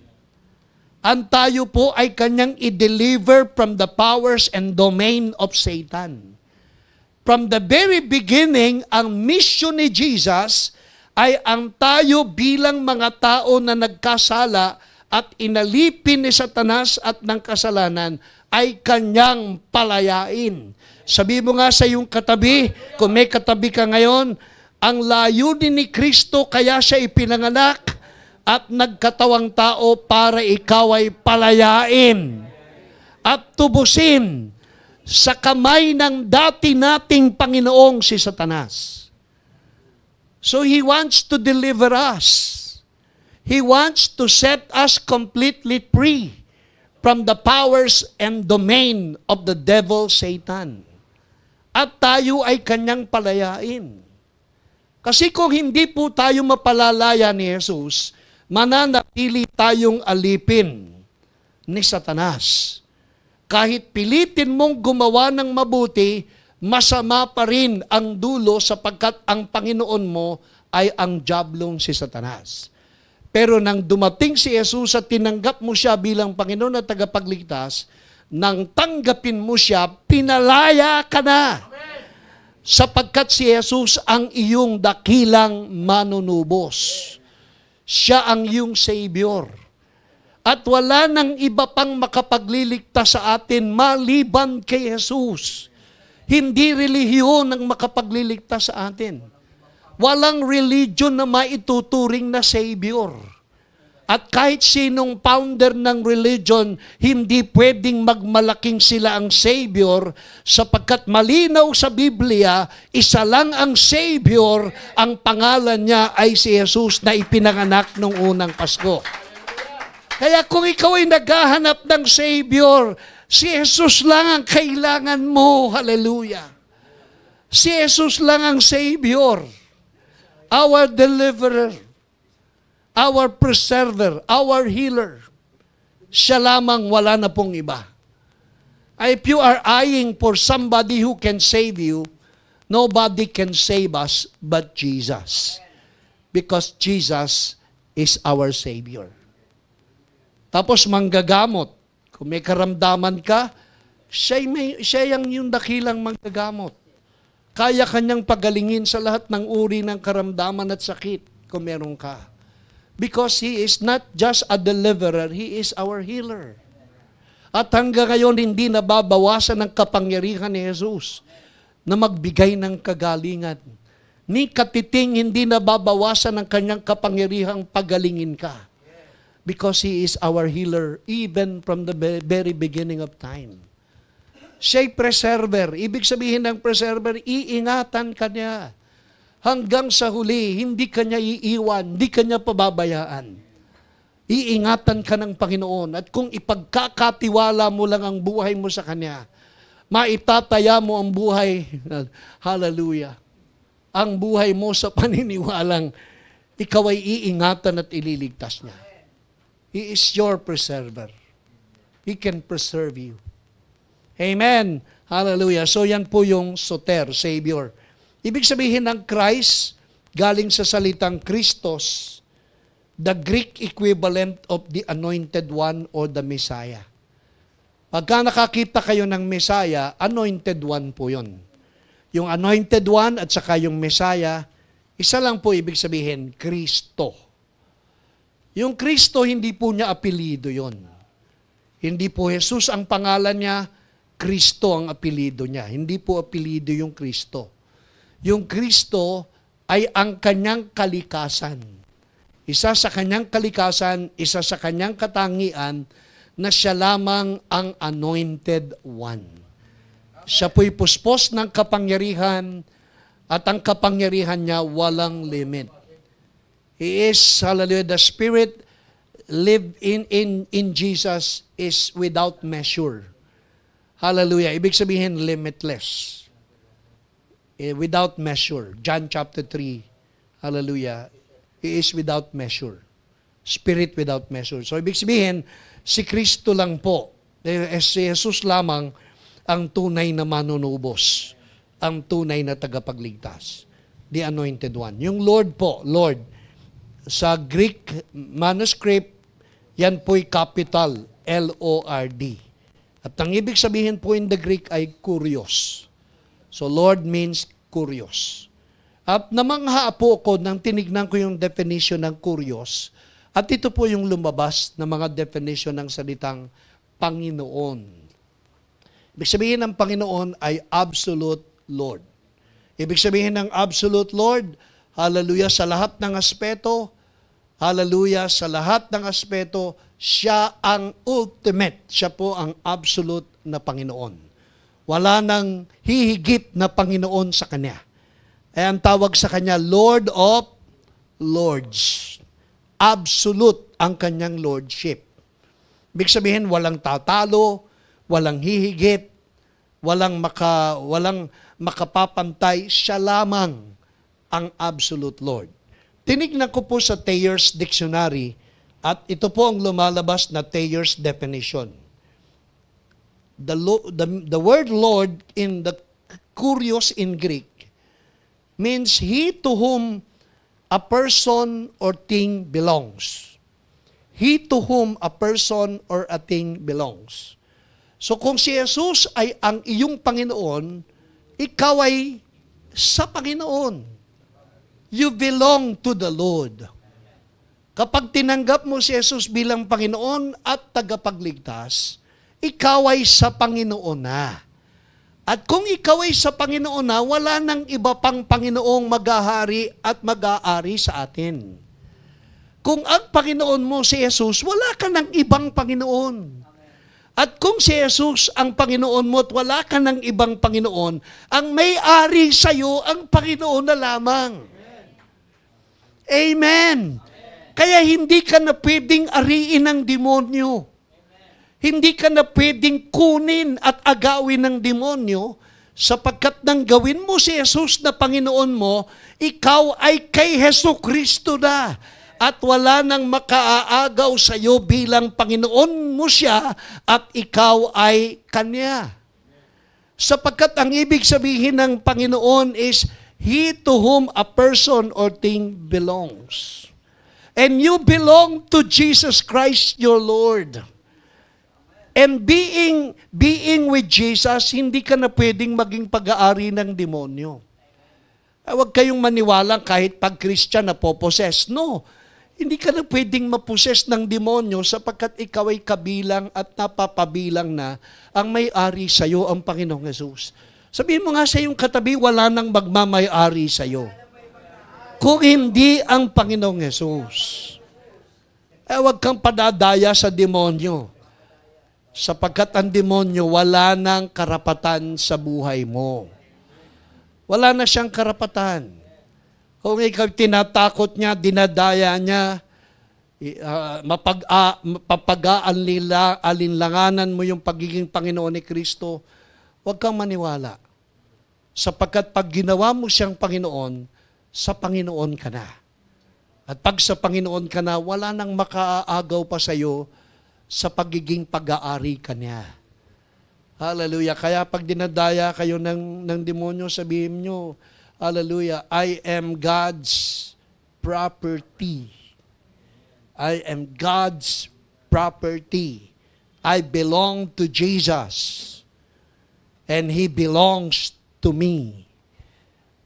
Ang tayo po ay kanyang i-deliver from the powers and domain of Satan. From the very beginning, ang mission ni Jesus ay ang tayo bilang mga tao na nagkasala at inalipin ni Satanas at ng kasalanan ay kanyang palayain. Sabi mo nga sa iyong katabi, kung may katabi ka ngayon, ang layunin ni Kristo kaya siya ipinanganak at nagkatawang tao para ikaw ay palayain at tubusin sa kamay ng dati nating Panginoong si Satanas. So He wants to deliver us. He wants to set us completely free from the powers and domain of the devil, Satan. At tayo ay kanyang palayain. Kasi kung hindi po tayo mapalalaya ni Jesus, mananatili tayong alipin ni Satanas. Kahit pilitin mong gumawa ng mabuti, masama pa rin ang dulo sapagkat ang Panginoon mo ay ang diablong si Satanas. Pero nang dumating si Jesus at tinanggap mo siya bilang Panginoon at tagapagligtas, nang tanggapin mo siya, pinalaya ka na. Sapagkat si Jesus ang iyong dakilang manunubos. Siya ang iyong Savior. At wala nang iba pang makapagliligtas sa atin maliban kay Jesus. Hindi relihiyon ang makapagliligtas sa atin. Walang religion na maituturing na Savior. At kahit sinong founder ng religion, hindi pwedeng magmalaking sila ang Savior sapagkat malinaw sa Biblia, isa lang ang Savior, ang pangalan niya ay si Jesus na ipinanganak nung unang Pasko. Kaya kung ikaw ay naghahanap ng Savior, si Jesus lang ang kailangan mo. Hallelujah. Si Jesus lang ang Savior. Our deliverer. Our preserver. Our healer. Siya lamang, wala na pong iba. If you are eyeing for somebody who can save you, nobody can save us but Jesus. Because Jesus is our Savior. Tapos manggagamot. Kung may karamdaman ka, siya yung dakilang manggagamot. Kaya kanyang pagalingin sa lahat ng uri ng karamdaman at sakit kung meron ka. Because He is not just a deliverer, He is our healer. At hanggang ngayon, hindi nababawasan ng kapangyarihan ni Jesus na magbigay ng kagalingan. Ni katiting, hindi nababawasan ng kanyang kapangyarihang pagalingin ka. Because He is our healer even from the very beginning of time. Siya'y preserver. Ibig sabihin ng preserver, iingatan ka niya. Hanggang sa huli, hindi ka niya iiwan, hindi ka niya pababayaan. Iingatan ka ng Panginoon. At kung ipagkakatiwala mo lang ang buhay mo sa Kanya, maitataya mo ang buhay, hallelujah, ang buhay mo sa paniniwalang ikaw ay iingatan at ililigtas niya. He is your preserver. He can preserve you. Amen. Hallelujah. So yan po yung soter, Savior. Ibig sabihin ng Christ, galing sa salitang Christos, the Greek equivalent of the Anointed One or the Messiah. Pagka nakakita kayo ng Messiah, Anointed One po yun. Yung Anointed One at saka yung Messiah, isa lang po ibig sabihin, Kristo. Yung Kristo, hindi po niya apelido yon. Hindi po Jesus ang pangalan niya, Kristo ang apelido niya. Hindi po apelido yung Kristo. Yung Kristo ay ang kanyang kalikasan. Isa sa kanyang kalikasan, isa sa kanyang katangian, na siya lamang ang Anointed One. Siya po'y puspos ng kapangyarihan at ang kapangyarihan niya walang limit. He is, hallelujah, the Spirit live in Jesus is without measure. Hallelujah. Ibig sabihin, limitless. Without measure. John chapter 3. Hallelujah. He is without measure. Spirit without measure. So, ibig sabihin, si Kristo lang po. Si Jesus lamang ang tunay na manunubos. Ang tunay na tagapagligtas. The Anointed One. Yung Lord po, Lord, sa Greek manuscript, yan po'y capital, L-O-R-D. At ang ibig sabihin po in the Greek ay kurios. So, Lord means kurios. At namangha po ako nang tinignan ko yung definition ng kurios. At ito po yung lumabas na mga definition ng salitang Panginoon. Ibig sabihin ng Panginoon ay absolute Lord. Ibig sabihin ng absolute Lord, hallelujah, sa lahat ng aspeto, hallelujah, sa lahat ng aspeto, siya ang ultimate. Siya po ang absolute na Panginoon. Wala nang hihigit na Panginoon sa Kanya. Ay ang tawag sa Kanya, Lord of Lords. Absolute ang Kanyang Lordship. Ibig sabihin, walang tatalo, walang hihigit, walang makapapantay. Siya lamang ang absolute Lord. Tinignan ko po sa Thayer's Dictionary at ito po ang lumalabas na Thayer's definition. The word Lord in the kurios in Greek means he to whom a person or thing belongs. He to whom a person or a thing belongs. So kung si Jesus ay ang iyong Panginoon, ikaw ay sa Panginoon. You belong to the Lord. Kapag tinanggap mo si Jesus bilang Panginoon at tagapagligtas, ikaw ay sa Panginoon na. At kung ikaw ay sa Panginoon na, wala nang iba pang Panginoong maghahari at mag-aari sa atin. Kung ang Panginoon mo si Jesus, wala ka ng ibang Panginoon. At kung si Jesus ang Panginoon mo at wala ka ng ibang Panginoon, ang may-ari sa iyo ang Panginoon na lamang. Amen. Kaya hindi ka na pwedeng ariin ng demonyo. Hindi ka na pwedeng kunin at agawin ng demonyo sapagkat nang gawin mo si Jesus na Panginoon mo, ikaw ay kay Jesucristo na at wala nang makaaagaw sa iyo bilang Panginoon mo siya at ikaw ay Kanya. Sapagkat ang ibig sabihin ng Panginoon is He to whom a person or thing belongs. And you belong to Jesus Christ your Lord. And being with Jesus, hindi ka na pwedeng maging pag-aari ng demonyo. Huwag kayong maniwalang kahit pag Christian na poposes. No, hindi ka na pwedeng maposes ng demonyo sapagkat ikaw ay kabilang at napapabilang na ang may-ari sa iyo ang Panginoong Jesus. Sabihin mo nga sa iyong katabi, wala nang magmamay-ari sa iyo. Kung hindi ang Panginoong Jesus. Huwag kang padadaya sa demonyo. Sapagkat ang demonyo, wala nang karapatan sa buhay mo. Wala na siyang karapatan. Kung ikaw tinatakot niya, dinadaya niya, alinlanganan mo yung pagiging Panginoon ni Kristo, huwag kang maniwala. Sapagkat pag ginawa mo siyang Panginoon, sa Panginoon ka na. At pag sa Panginoon ka na, wala nang makaaagaw pa sa iyo sa pagiging pag-aari ka niya. Hallelujah. Kaya pag dinadaya kayo ng demonyo, sabihin nyo, hallelujah, I am God's property. I am God's property. I belong to Jesus. And He belongs to me.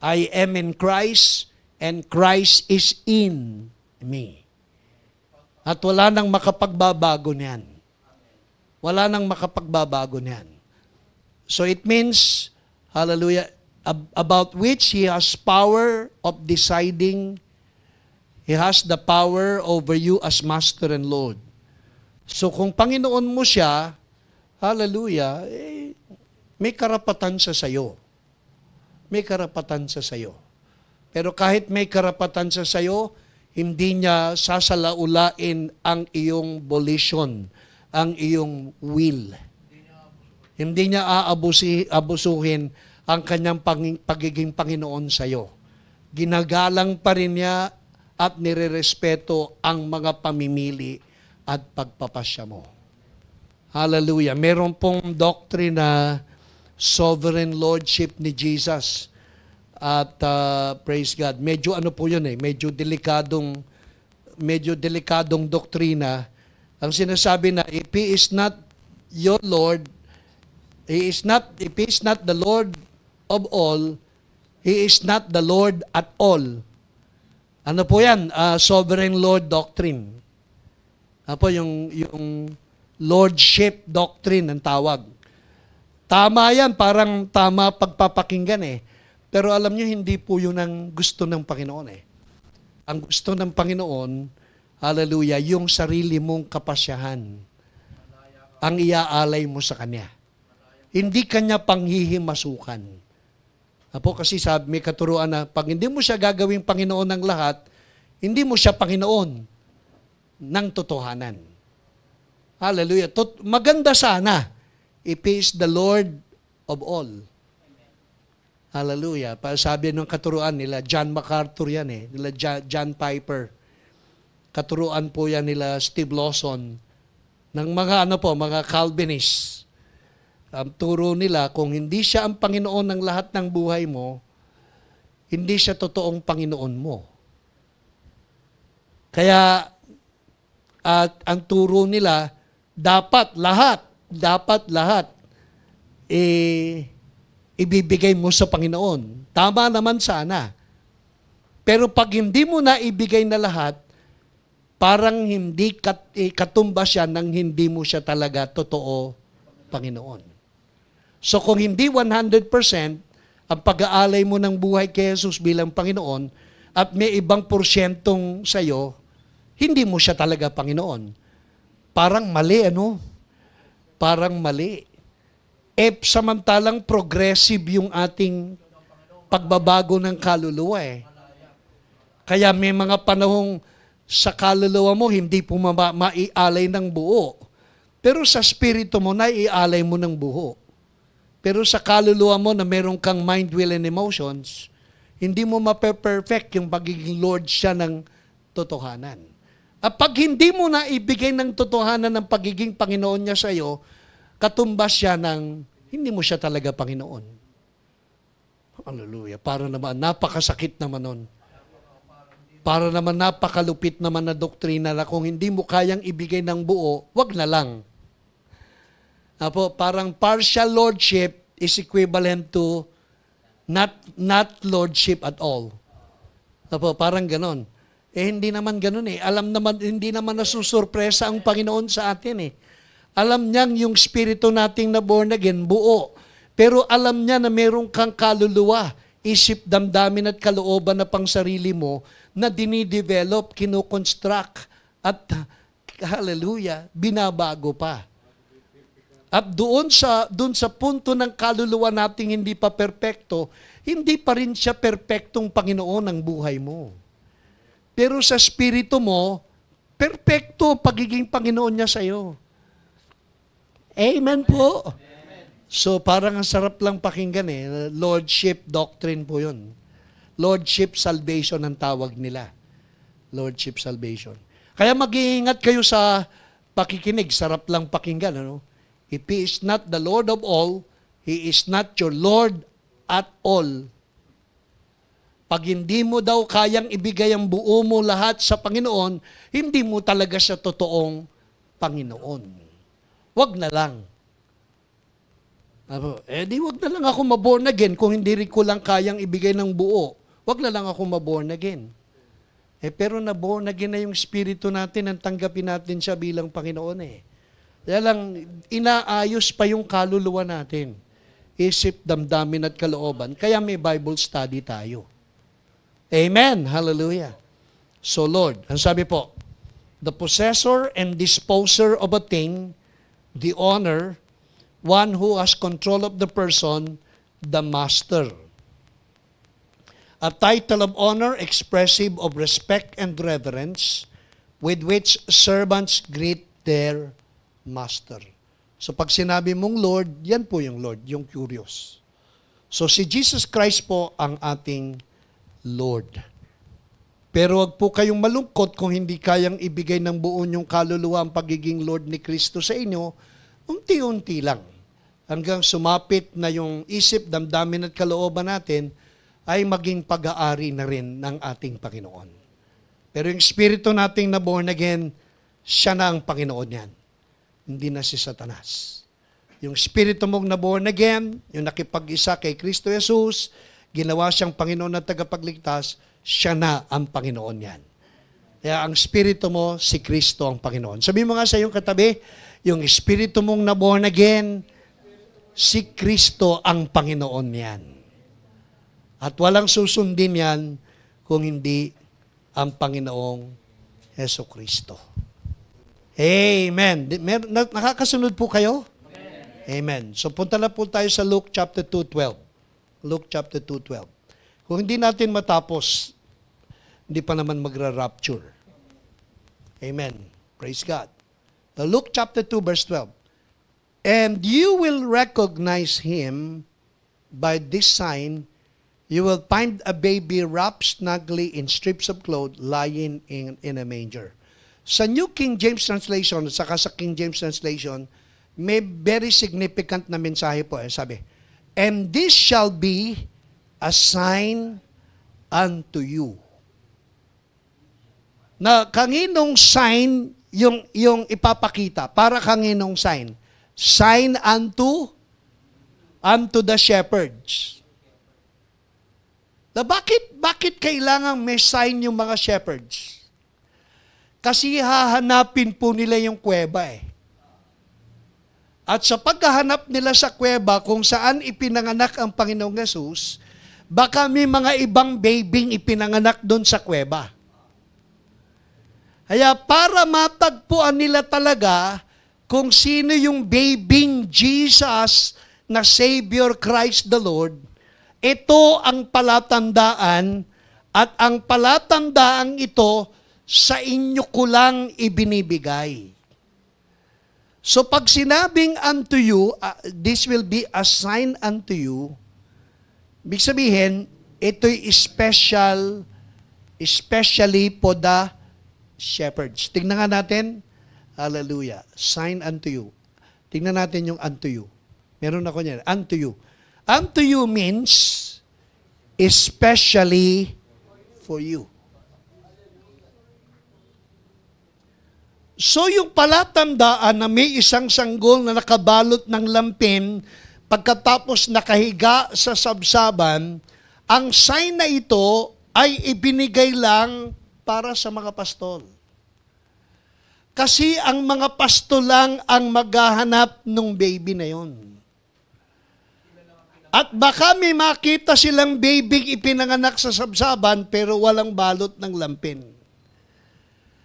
I am in Christ, and Christ is in me. At wala nang makapagbabago niyan. Wala nang makapagbabago niyan. So it means, hallelujah, about which He has power of deciding. He has the power over you as Master and Lord. So kung Panginoon mo siya, hallelujah, may karapatan siya sa iyo. May karapatan siya sa iyo. Pero kahit may karapatan siya sa iyo, hindi niya sasalaulain ang iyong volition, ang iyong will. Hindi niya aabusuhin ang kanyang pagiging Panginoon sa iyo. Ginagalang pa rin niya at nirerespeto ang mga pamimili at pagpapasya mo. Hallelujah. Meron pong doctrina sovereign lordship ni Jesus. At praise God. Medyo ano po yun medyo delikadong doktrina. Ang sinasabi na if He is not your Lord, if He is not the Lord of all, He is not the Lord at all. Ano po yan? Sovereign Lord doctrine. Ano po yung lordship doctrine ang tawag. Tama yan, parang tama pagpapakinggan Pero alam nyo, hindi po yun ang gusto ng Panginoon Ang gusto ng Panginoon, hallelujah, yung sarili mong kapasyahan. Ang iaalay mo sa Kanya. Hindi Kanya panghihimasukan. Apo, kasi sabi, may katuruan na, pag hindi mo siya gagawing Panginoon ng lahat, hindi mo siya Panginoon ng totohanan. Hallelujah. Maganda sana if He is the Lord of all. Hallelujah. Sabi ng katuruan nila, John MacArthur yan nila John Piper. Katuruan po yan nila Steve Lawson, ng mga mga Calvinists. Ang turo nila, kung hindi siya ang Panginoon ng lahat ng buhay mo, hindi siya totoong Panginoon mo. Kaya, at ang turo nila, dapat lahat, ibibigay mo sa Panginoon. Tama naman sana. Pero pag hindi mo na ibigay na lahat, parang hindi katumbas siya nang hindi mo siya talaga totoo Panginoon. So kung hindi 100% ang pag-aalay mo ng buhay kay Jesus bilang Panginoon at may ibang porsyentong sa'yo, hindi mo siya talaga Panginoon. Parang mali, ano? Parang mali. Samantalang progressive yung ating pagbabago ng kaluluwa eh. Kaya may mga panahong sa kaluluwa mo, hindi po maialay ng buo. Pero sa spirito mo, naialay mo ng buo. Pero sa kaluluwa mo na meron kang mind, will, and emotions, hindi mo mape-perfect yung pagiging Lord siya ng totohanan. At pag hindi mo na ibigay ng totohanan ng pagiging Panginoon niya sa iyo, katumbas siya ng hindi mo siya talaga Panginoon. Hallelujah. Para naman, napakasakit naman nun. Para naman napakalupit naman na doktrina na kung hindi mo kayang ibigay ng buo, wag na lang. Parang partial lordship is equivalent to not lordship at all. Parang ganon. Hindi naman ganon eh. Alam naman, hindi naman nasusurpresa ang Panginoon sa atin eh. Alam niyang yung spirito nating na born again, buo. Pero alam niya na meron kang kaluluwa, isip, damdamin at kalooban na pang sarili mo na dinidevelop, kinukonstruct at hallelujah, binabago pa. At doon sa punto ng kaluluwa nating hindi pa perpekto, hindi pa rin siya perpektong Panginoon ng buhay mo. Pero sa spirito mo, perpekto pagiging Panginoon niya sa iyo. Amen po. So parang ang sarap lang pakinggan eh. Lordship doctrine po yun. Lordship salvation ang tawag nila. Lordship salvation. Kaya mag-iingat kayo sa pakikinig. Sarap lang pakinggan. Ano? If He is not the Lord of all, He is not your Lord at all. Pag hindi mo daw kayang ibigay ang buo mo lahat sa Panginoon, hindi mo talaga siya totoong Panginoon. Wag na lang. Di wag na lang ako maborn again kung hindi rin ko lang kayang ibigay ng buo. Wag na lang ako maborn again. Pero na-born again na yung spirito natin, ang tanggapin natin siya bilang Panginoon eh. Kaya lang, inaayos pa yung kaluluwa natin. Isip, damdamin at kalooban. Kaya may Bible study tayo. Amen. Hallelujah. So Lord, ang sabi po, the possessor and disposer of a thing, the owner, one who has control of the person, the master. A title of honor expressive of respect and reverence with which servants greet their master. So pag sinabi mong Lord, yan po yung Lord, yung curious. So si Jesus Christ po ang ating Lord. Pero wag po kayong malungkot kung hindi kayang ibigay ng buo yung kaluluwa ang pagiging Lord ni Kristo sa inyo, unti-unti lang. Hanggang sumapit na yung isip, damdamin at kalooban natin ay maging pag-aari na rin ng ating Panginoon. Pero yung spirito nating na born again, siya na ang Panginoon yan. Hindi na si Satanas. Yung spirito mong na born again, yung nakipag-isa kay Kristo Jesus, ginawa siyang Panginoon at tagapagligtas, siya na ang Panginoon yan. Kaya ang spirito mo, si Kristo ang Panginoon. Sabi mo nga sa iyong katabi, yung spirito mong na born again, si Kristo ang Panginoon yan. At walang susundin yan kung hindi ang Panginoong Heso Kristo. Amen. Nakakasunod po kayo? Amen. So punta na po tayo sa Luke chapter 2:12. Luke chapter 2:12. Kung hindi natin matapos, hindi pa naman magra-rapture. Amen. Praise God. Luke chapter 2 verse 12. And you will recognize him by this sign. You will find a baby wrapped snugly in strips of cloth lying in a manger. Sa New King James Translation, at saka sa King James Translation, may very significant na mensahe po. Sabi, and this shall be a sign unto you. Na kanginong sign yung ipapakita? Para kanginong sign? Sign unto the shepherds. Na bakit kailangan may sign yung mga shepherds? Kasi hahanapin po nila yung kuweba eh. At sa paghahanap nila sa kuweba kung saan ipinanganak ang Panginoong Yesus, baka may mga ibang babing ipinanganak doon sa kuweba. Kaya para matagpuan nila talaga kung sino yung babing Jesus na Savior Christ the Lord, ito ang palatandaan at ang palatandaang ito sa inyo ko lang ibinibigay. So pag sinabing unto you, this will be a sign unto you, ibig sabihin, ito'y especially for the shepherds. Tingnan nga natin. Hallelujah. Sign unto you. Tingnan natin yung unto you. Meron ako niyan. Unto you. Unto you means especially for you. So yung palatandaan na may isang sanggol na nakabalot ng lampin pagkatapos nakahiga sa sabsaban, ang sign na ito ay ibinigay lang para sa mga pastol. Kasi ang mga pastol lang ang maghahanap ng baby na yon. At baka may makita silang baby ipinanganak sa sabsaban pero walang balot ng lampin.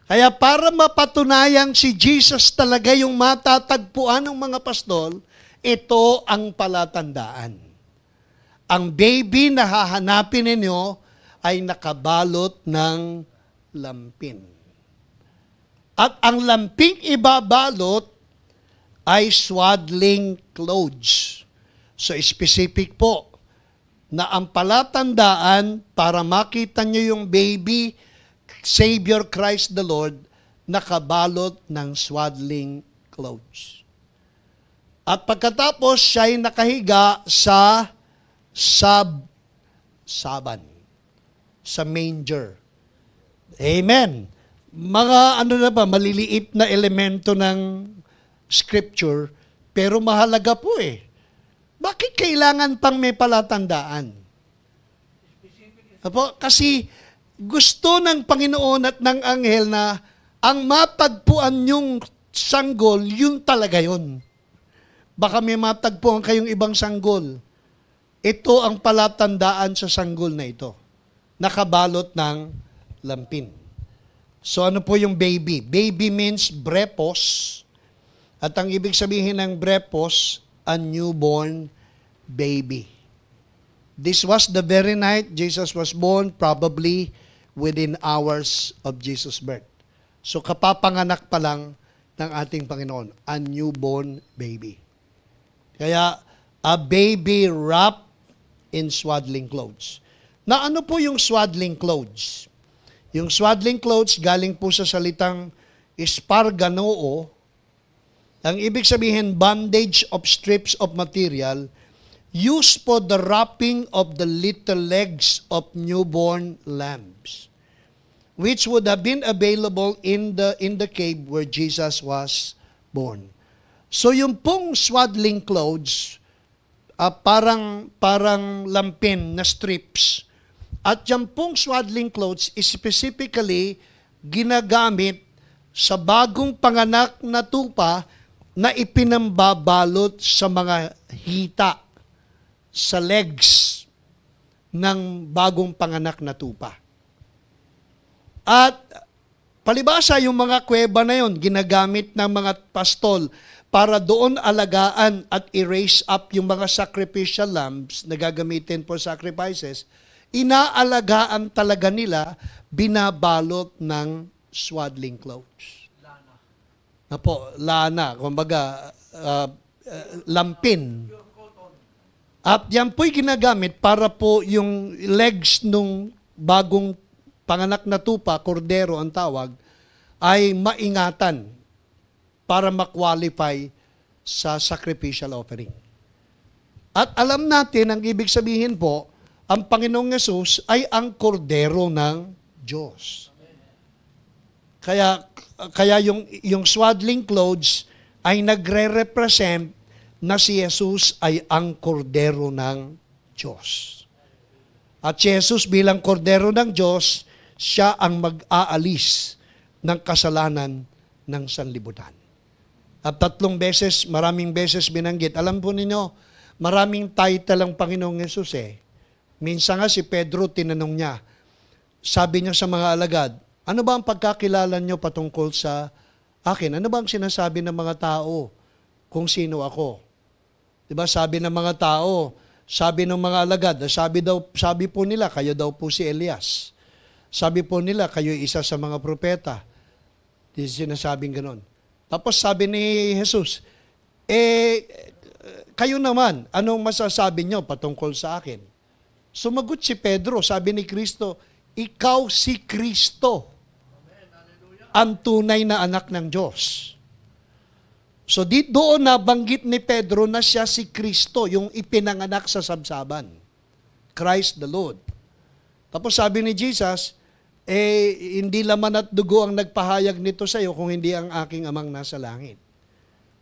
Kaya para mapatunayang si Jesus talaga yung matatagpuan ng mga pastol, ito ang palatandaan. Ang baby na hahanapin ninyo ay nakabalot ng lampin. At ang lamping ibabalot ay swaddling clothes. So specific po na ang palatandaan para makita nyo yung baby Savior Christ the Lord, nakabalot ng swaddling clothes. At pagkatapos, siya ay nakahiga sa saban, sa manger. Amen. Mga maliliit na elemento ng scripture, pero mahalaga po eh. Bakit kailangan pang may palatandaan? Kasi gusto ng Panginoon at ng anghel na ang matagpuan yung sanggol, yun talaga yun. Baka may matagpuan kayong ibang sanggol. Ito ang palatandaan sa sanggol na ito. Nakabalot ng lampin. So ano po yung baby? Baby means brepos. At ang ibig sabihin ng brepos, a newborn baby. This was the very night Jesus was born, probably within hours of Jesus' birth. So kapapanganak pa lang ng ating Panginoon, a newborn baby. Kaya, a baby wrapped in swaddling clothes. Na ano po yung swaddling clothes? Yung swaddling clothes galing po sa salitang esparganoo. Ang ibig sabihin, bandage of strips of material used for the wrapping of the little legs of newborn lambs, which would have been available in the cave where Jesus was born. So yung pong swaddling clothes, parang lampin na strips. At yung pong swaddling clothes is specifically ginagamit sa bagong panganak na tupa na ipinambabalot sa mga hita, sa legs ng bagong panganak na tupa. At palibasa yung mga kuweba na yon, ginagamit ng mga pastol para doon alagaan at i-raise up yung mga sacrificial lambs na gagamitin for sacrifices, inaalagaan talaga nila, binabalot ng swaddling clothes. Lana. Kumbaga, lampin. At yan po'y ginagamit para po yung legs nung bagong panganak na tupa, kordero ang tawag, ay maingatan para ma-qualify sa sacrificial offering. At alam natin, ang ibig sabihin po, ang Panginoong Yesus ay ang kordero ng Diyos. Kaya yung swaddling clothes ay nagre-represent na si Jesus ay ang kordero ng Diyos. At si Jesus bilang kordero ng Diyos, siya ang mag-aalis ng kasalanan ng sanlibutan. At maraming beses binanggit. Alam po ninyo, maraming title ang Panginoong Yesus eh. Minsan nga si Pedro, tinanong niya, sabi niya sa mga alagad, ano ba ang pagkakilala niyo patungkol sa akin? Ano ba ang sinasabi ng mga tao kung sino ako? Diba, sabi ng mga tao, sabi ng mga alagad, sabi po nila, kayo daw po si Elias. Sabi po nila, kayo isa sa mga propeta. Di sinasabing ganon. Tapos sabi ni Jesus, kayo naman, anong masasabi nyo patungkol sa akin? Sumagot si Pedro, sabi ni Kristo, ikaw si Kristo, ang tunay na anak ng Diyos. So doon nabanggit ni Pedro na siya si Kristo, yung ipinanganak sa sabsaban. Christ the Lord. Tapos sabi ni Jesus, hindi laman at dugo ang nagpahayag nito sa iyo kung hindi ang aking amang nasa langit.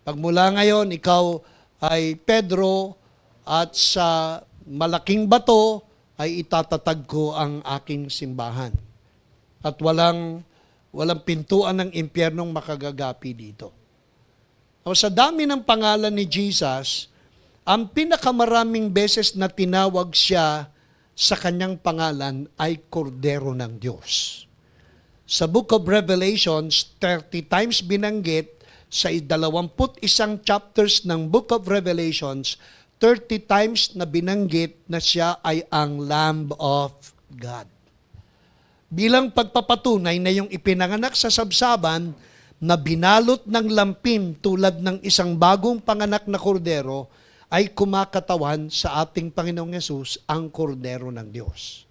Pagmula ngayon, ikaw ay Pedro at sa malaking bato ay itatatag ko ang aking simbahan. At walang pintuan ng impyernong makagagapi dito. O sa dami ng pangalan ni Jesus, ang pinakamaraming beses na tinawag siya sa kanyang pangalan ay Kordero ng Diyos. Sa Book of Revelations, 30 times binanggit, sa 21 chapters ng Book of Revelations, 30 times na binanggit na siya ay ang Lamb of God. Bilang pagpapatunay na yung ipinanganak sa sabsaban na binalot ng lampin tulad ng isang bagong panganak na kordero, ay kumakatawan sa ating Panginoong Yesus ang Kordero ng Diyos.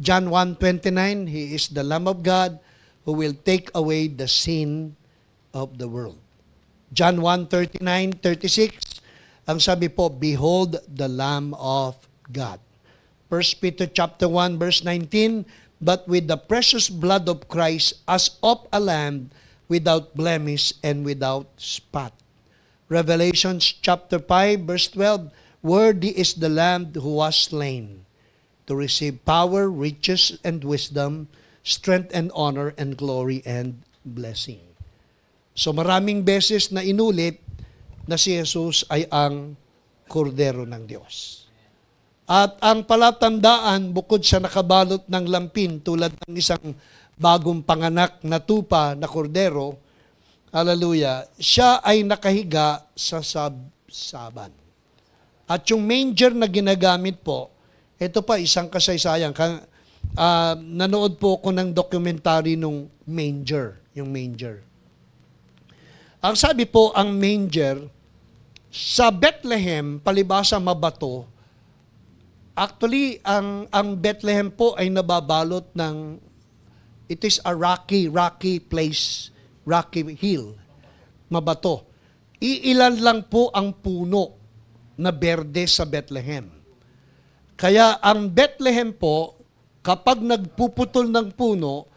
John 1:29, He is the Lamb of God who will take away the sin of the world. John 1:39-36, ang sabi po, behold the Lamb of God. 1 Peter chapter 1 verse 19, but with the precious blood of Christ as of a lamb without blemish and without spot. Revelation chapter 5 verse 12, worthy is the Lamb who was slain to receive power, riches, and wisdom, strength and honor, and glory and blessing. So maraming beses na inulit na si Jesus ay ang Kordero ng Diyos. At ang palatandaan, bukod sa nakabalot ng lampin tulad ng isang bagong panganak na tupa na kordero, hallelujah, siya ay nakahiga sa sabsaban. At yung manger na ginagamit po, ito pa isang kasaysayan. Nanood po ako ng documentary nung manger, yung manger. Ang sabi po, ang manger, sa Bethlehem, palibasa mabato, actually, ang Bethlehem po ay nababalot ng, it is a rocky place, rocky hill, mabato. Iilan lang po ang puno na berde sa Bethlehem. Kaya ang Bethlehem po, kapag nagpuputol ng puno,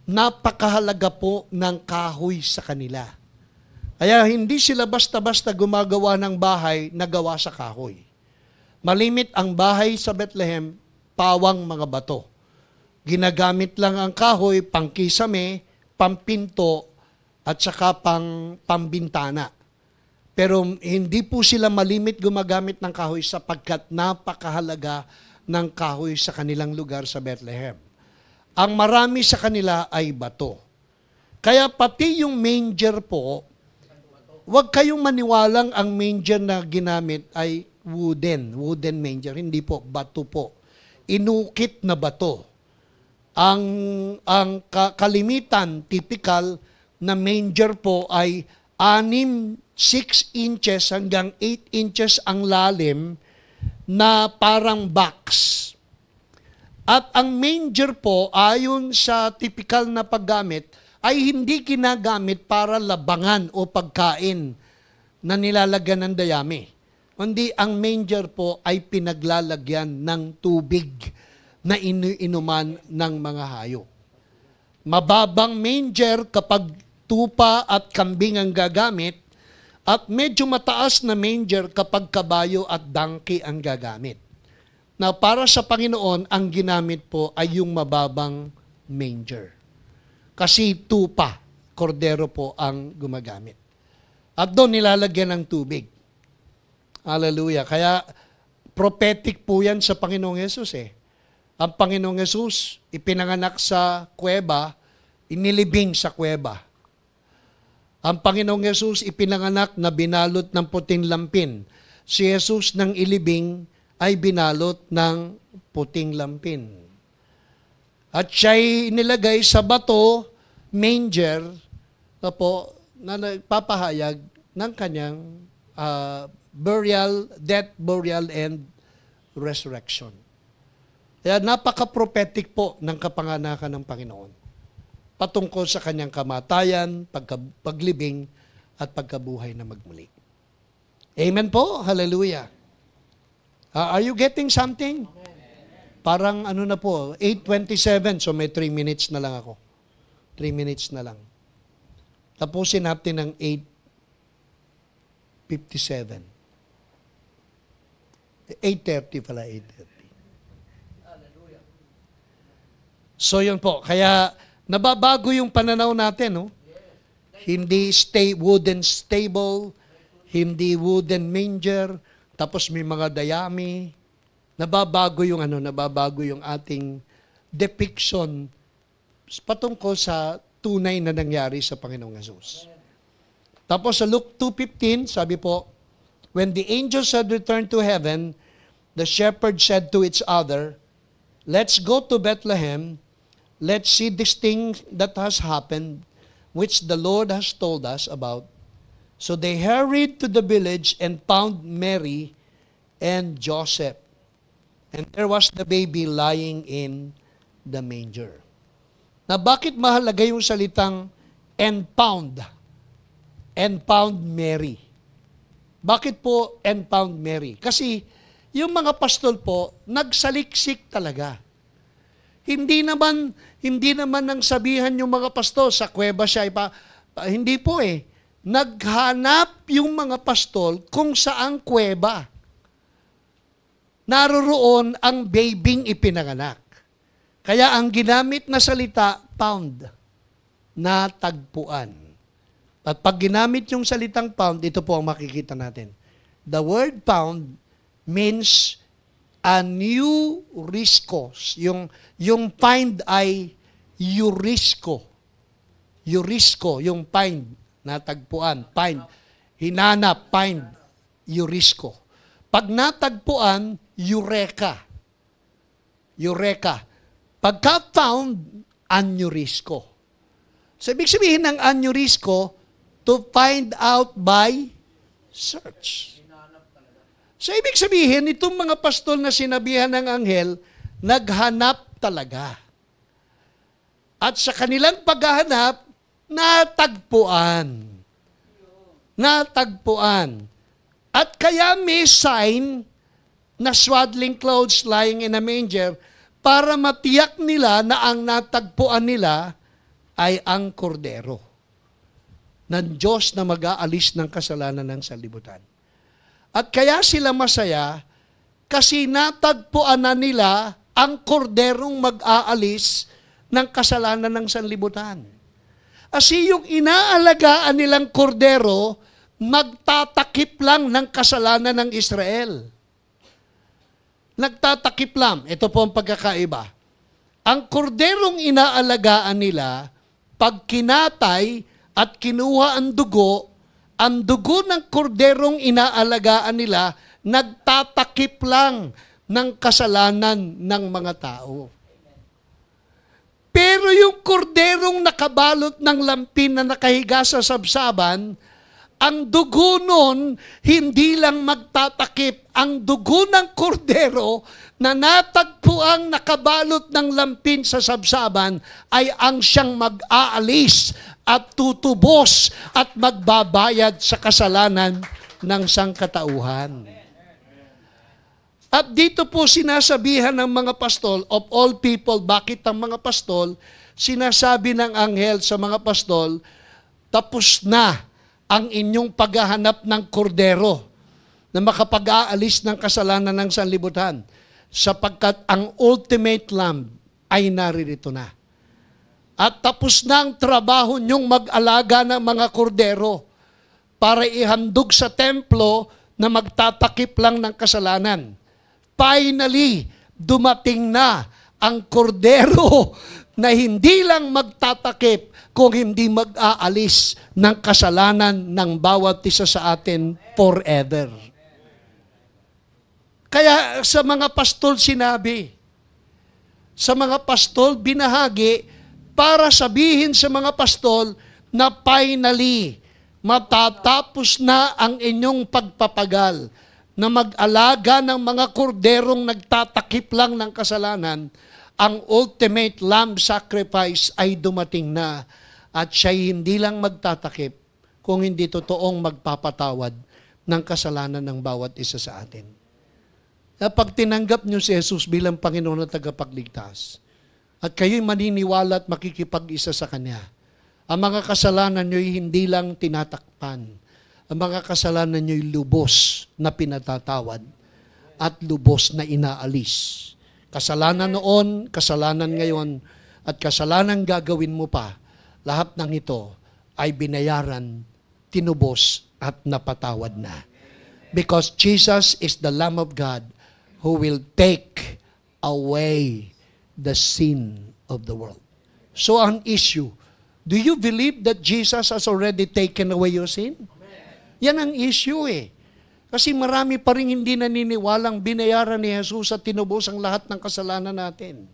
napakahalaga po ng kahoy sa kanila. Kaya hindi sila basta-basta gumagawa ng bahay na gawa sa kahoy. Malimit ang bahay sa Bethlehem, pawang mga bato. Ginagamit lang ang kahoy, pangkisame, pampinto, at saka pambintana. Pero hindi po sila malimit gumagamit ng kahoy sapagkat napakahalaga ng kahoy sa kanilang lugar sa Bethlehem. Ang marami sa kanila ay bato. Kaya pati yung manger po, huwag kayong maniwalang ang manger na ginamit ay wooden manger. Hindi po, bato po. Inukit na bato. Ang kalimitan, typical na manger po ay 6 inches hanggang 8 inches ang lalim na parang box. At ang manger po, ayon sa typical na paggamit, ay hindi ginagamit para labangan o pagkain na nilalagyan ng dayami. Kundi ang manger po ay pinaglalagyan ng tubig na inuman ng mga hayop. Mababang manger kapag tupa at kambing ang gagamit, at medyo mataas na manger kapag kabayo at donkey ang gagamit. Na para sa Panginoon, ang ginamit po ay yung mababang manger. Kasi tupa, kordero po ang gumagamit. At doon nilalagyan ng tubig. Hallelujah. Kaya prophetic po yan sa Panginoong Yesus eh. Ang Panginoong Yesus ipinanganak sa kuweba, inilibing sa kuweba. Ang Panginoong Yesus ipinanganak na binalot ng puting lampin. Si Jesus ng ilibing ay binalot ng puting lampin. At siya'y nilagay sa bato, manger, na nagpapahayag ng kanyang death, burial, and resurrection. Kaya napaka-prophetic po ng kapanganakan ng Panginoon patungkol sa kanyang kamatayan, paglibing, at pagkabuhay na magmuli. Amen po? Hallelujah. Are you getting something? Parang ano na po, 8:27, so may 3 minutes na lang ako. 3 minutes na lang. Tapusin natin ng 8:57. 8:30 pala, 8:30. So yun po, kaya nababago yung pananaw natin, no? Hindi wooden stable, hindi wooden manger, tapos may mga dayami. Nababago yung ating depiction patungkol sa tunay na nangyari sa Panginoong Hesus. Tapos sa Luke 2:15, sabi po, when the angels had returned to heaven, the shepherds said to each other, let's go to Bethlehem, let's see this thing that has happened, which the Lord has told us about. So they hurried to the village and found Mary and Joseph. And there was the baby lying in the manger. Na bakit mahalaga yung salitang and found Mary? Bakit po and found Mary? Kasi yung mga pastol po, nagsaliksik talaga. Hindi naman nang sabihan yung mga pastol, sa kuweba siya, hindi po eh. Naghanap yung mga pastol kung saang kuweba. Naroroon ang babing ipinanganak. Kaya ang ginamit na salita, found, natagpuan. At pag ginamit yung salitang found, ito po ang makikita natin. The word found means a new riskos. Yung find ay eurisko. Eurisko, yung find, natagpuan, find. Hinanap, find, eurisko. Pag natagpuan, eureka. Eureka. Pagka found, aneurisko. So, ibig sabihin ng aneurisko, to find out by search. So, ibig sabihin, itong mga pastol na sinabihan ng anghel, naghanap talaga. At sa kanilang paghahanap, natagpuan. Natagpuan. At kaya may sign na swaddling clothes lying in a manger para matiyak nila na ang natagpuan nila ay ang kordero ng Diyos na mag-aalis ng kasalanan ng sanlibutan. At kaya sila masaya kasi natagpuan na nila ang korderong mag-aalis ng kasalanan ng sanlibutan. Kasi yung inaalagaan nilang kordero, magtatakip lang ng kasalanan ng Israel. Nagtatakip lang. Ito po ang pagkakaiba. Ang korderong inaalagaan nila, pag kinatay at kinuha ang dugo ng korderong inaalagaan nila, nagtatakip lang ng kasalanan ng mga tao. Pero yung korderong nakabalot ng lampin na nakahiga sa sabsaban, ang dugo nun, hindi lang magtatakip. Ang dugo ng kordero na natagpuang nakabalot ng lampin sa sabsaban ay ang siyang mag-aalis at tutubos at magbabayad sa kasalanan ng sangkatauhan. At dito po sinasabihan ng mga pastol, of all people, bakit ang mga pastol, sinasabi ng anghel sa mga pastol, tapos na ang inyong paghahanap ng kordero na makapag-aalis ng kasalanan ng sanlibutan sapagkat ang ultimate lamb ay naririto na. At tapos na ang trabaho niyong mag-alaga ng mga kordero para ihandog sa templo na magtatakip lang ng kasalanan. Finally, dumating na ang kordero na hindi lang magtatakip kung hindi mag-aalis ng kasalanan ng bawat isa sa atin forever. Kaya sa mga pastol sinabi, sa mga pastol binahagi para sabihin sa mga pastol na finally, matatapos na ang inyong pagpapagal na mag-alaga ng mga korderong nagtatakip lang ng kasalanan. Ang ultimate lamb sacrifice ay dumating na at siya'y hindi lang magtatakip kung hindi totoong magpapatawad ng kasalanan ng bawat isa sa atin. Na pag tinanggap niyo si Jesus bilang Panginoon at tagapagligtas at kayo'y maniniwala at makikipag-isa sa Kanya, ang mga kasalanan niyo'y hindi lang tinatakpan. Ang mga kasalanan niyo'y lubos na pinatatawad at lubos na inaalis. Kasalanan noon, kasalanan ngayon, at kasalanan gagawin mo pa, lahat ng ito ay binayaran, tinubos, at napatawad na. Because Jesus is the Lamb of God who will take away the sin of the world. So ang issue, do you believe that Jesus has already taken away your sin? Yan ang issue eh. Kasi marami pa rin hindi naniniwalang binayaran ni Jesus at tinubos ang lahat ng kasalanan natin.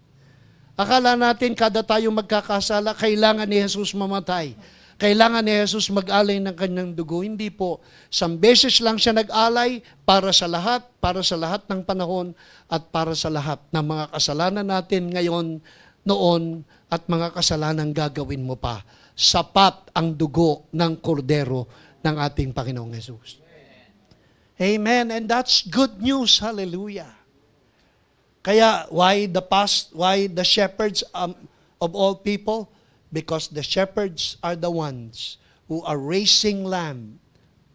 Akala natin kada tayo magkakasala, kailangan ni Jesus mamatay. Kailangan ni Jesus mag-alay ng kanyang dugo. Hindi po. 1 beses lang siya nag-alay para sa lahat ng panahon at para sa lahat ng mga kasalanan natin ngayon, noon, at mga kasalanan gagawin mo pa. Sapat ang dugo ng kordero ng ating Panginoong Jesus. Amen. And that's good news. Hallelujah. Kaya why the shepherds of all people? Because the shepherds are the ones who are raising lamb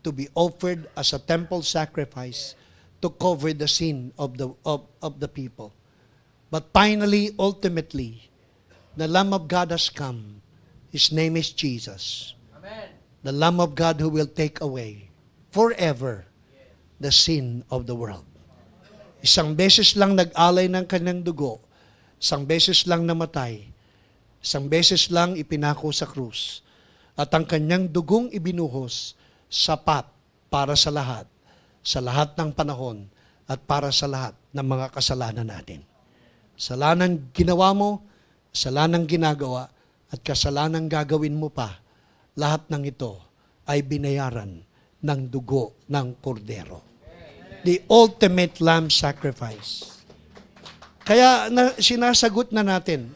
to be offered as a temple sacrifice to cover the sin of the people. But finally, ultimately, the Lamb of God has come. His name is Jesus. Amen. The Lamb of God who will take away forever the sin of the world. Isang beses lang nag-alay ng kanyang dugo, isang beses lang namatay, isang beses lang ipinako sa krus, at ang kanyang dugong ibinuhos, sapat para sa lahat ng panahon, at para sa lahat ng mga kasalanan natin. Kasalanan ginawa mo, kasalanan ginagawa, at kasalanan gagawin mo pa, lahat ng ito ay binayaran ng dugo ng kordero. The ultimate lamb sacrifice. Kaya sinasagot na natin,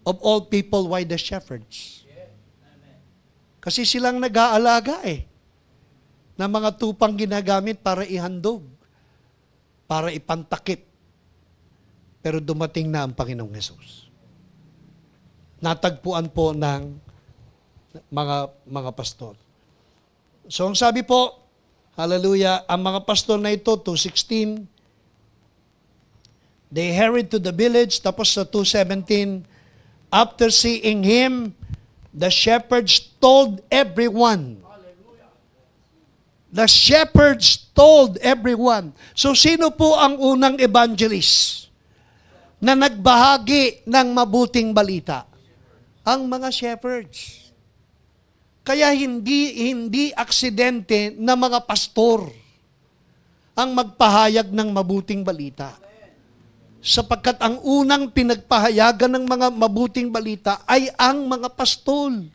of all people, why the shepherds? Kasi silang nag-aalaga ng mga tupang ginagamit para ihandog, para ipantakip. Pero dumating na ang Panginoong Jesus. Natagpuan po ng mga pastor. So ang sabi po, hallelujah, ang mga pastor na ito, 2:16, they hurried to the village, tapos sa 2:17, after seeing him, the shepherds told everyone. The shepherds told everyone. So sino po ang unang evangelist na nagbahagi ng mabuting balita? Ang mga shepherds. Kaya hindi aksidente na mga pastor ang magpahayag ng mabuting balita. Sapagkat ang unang pinagpahayagan ng mga mabuting balita ay ang mga pastol.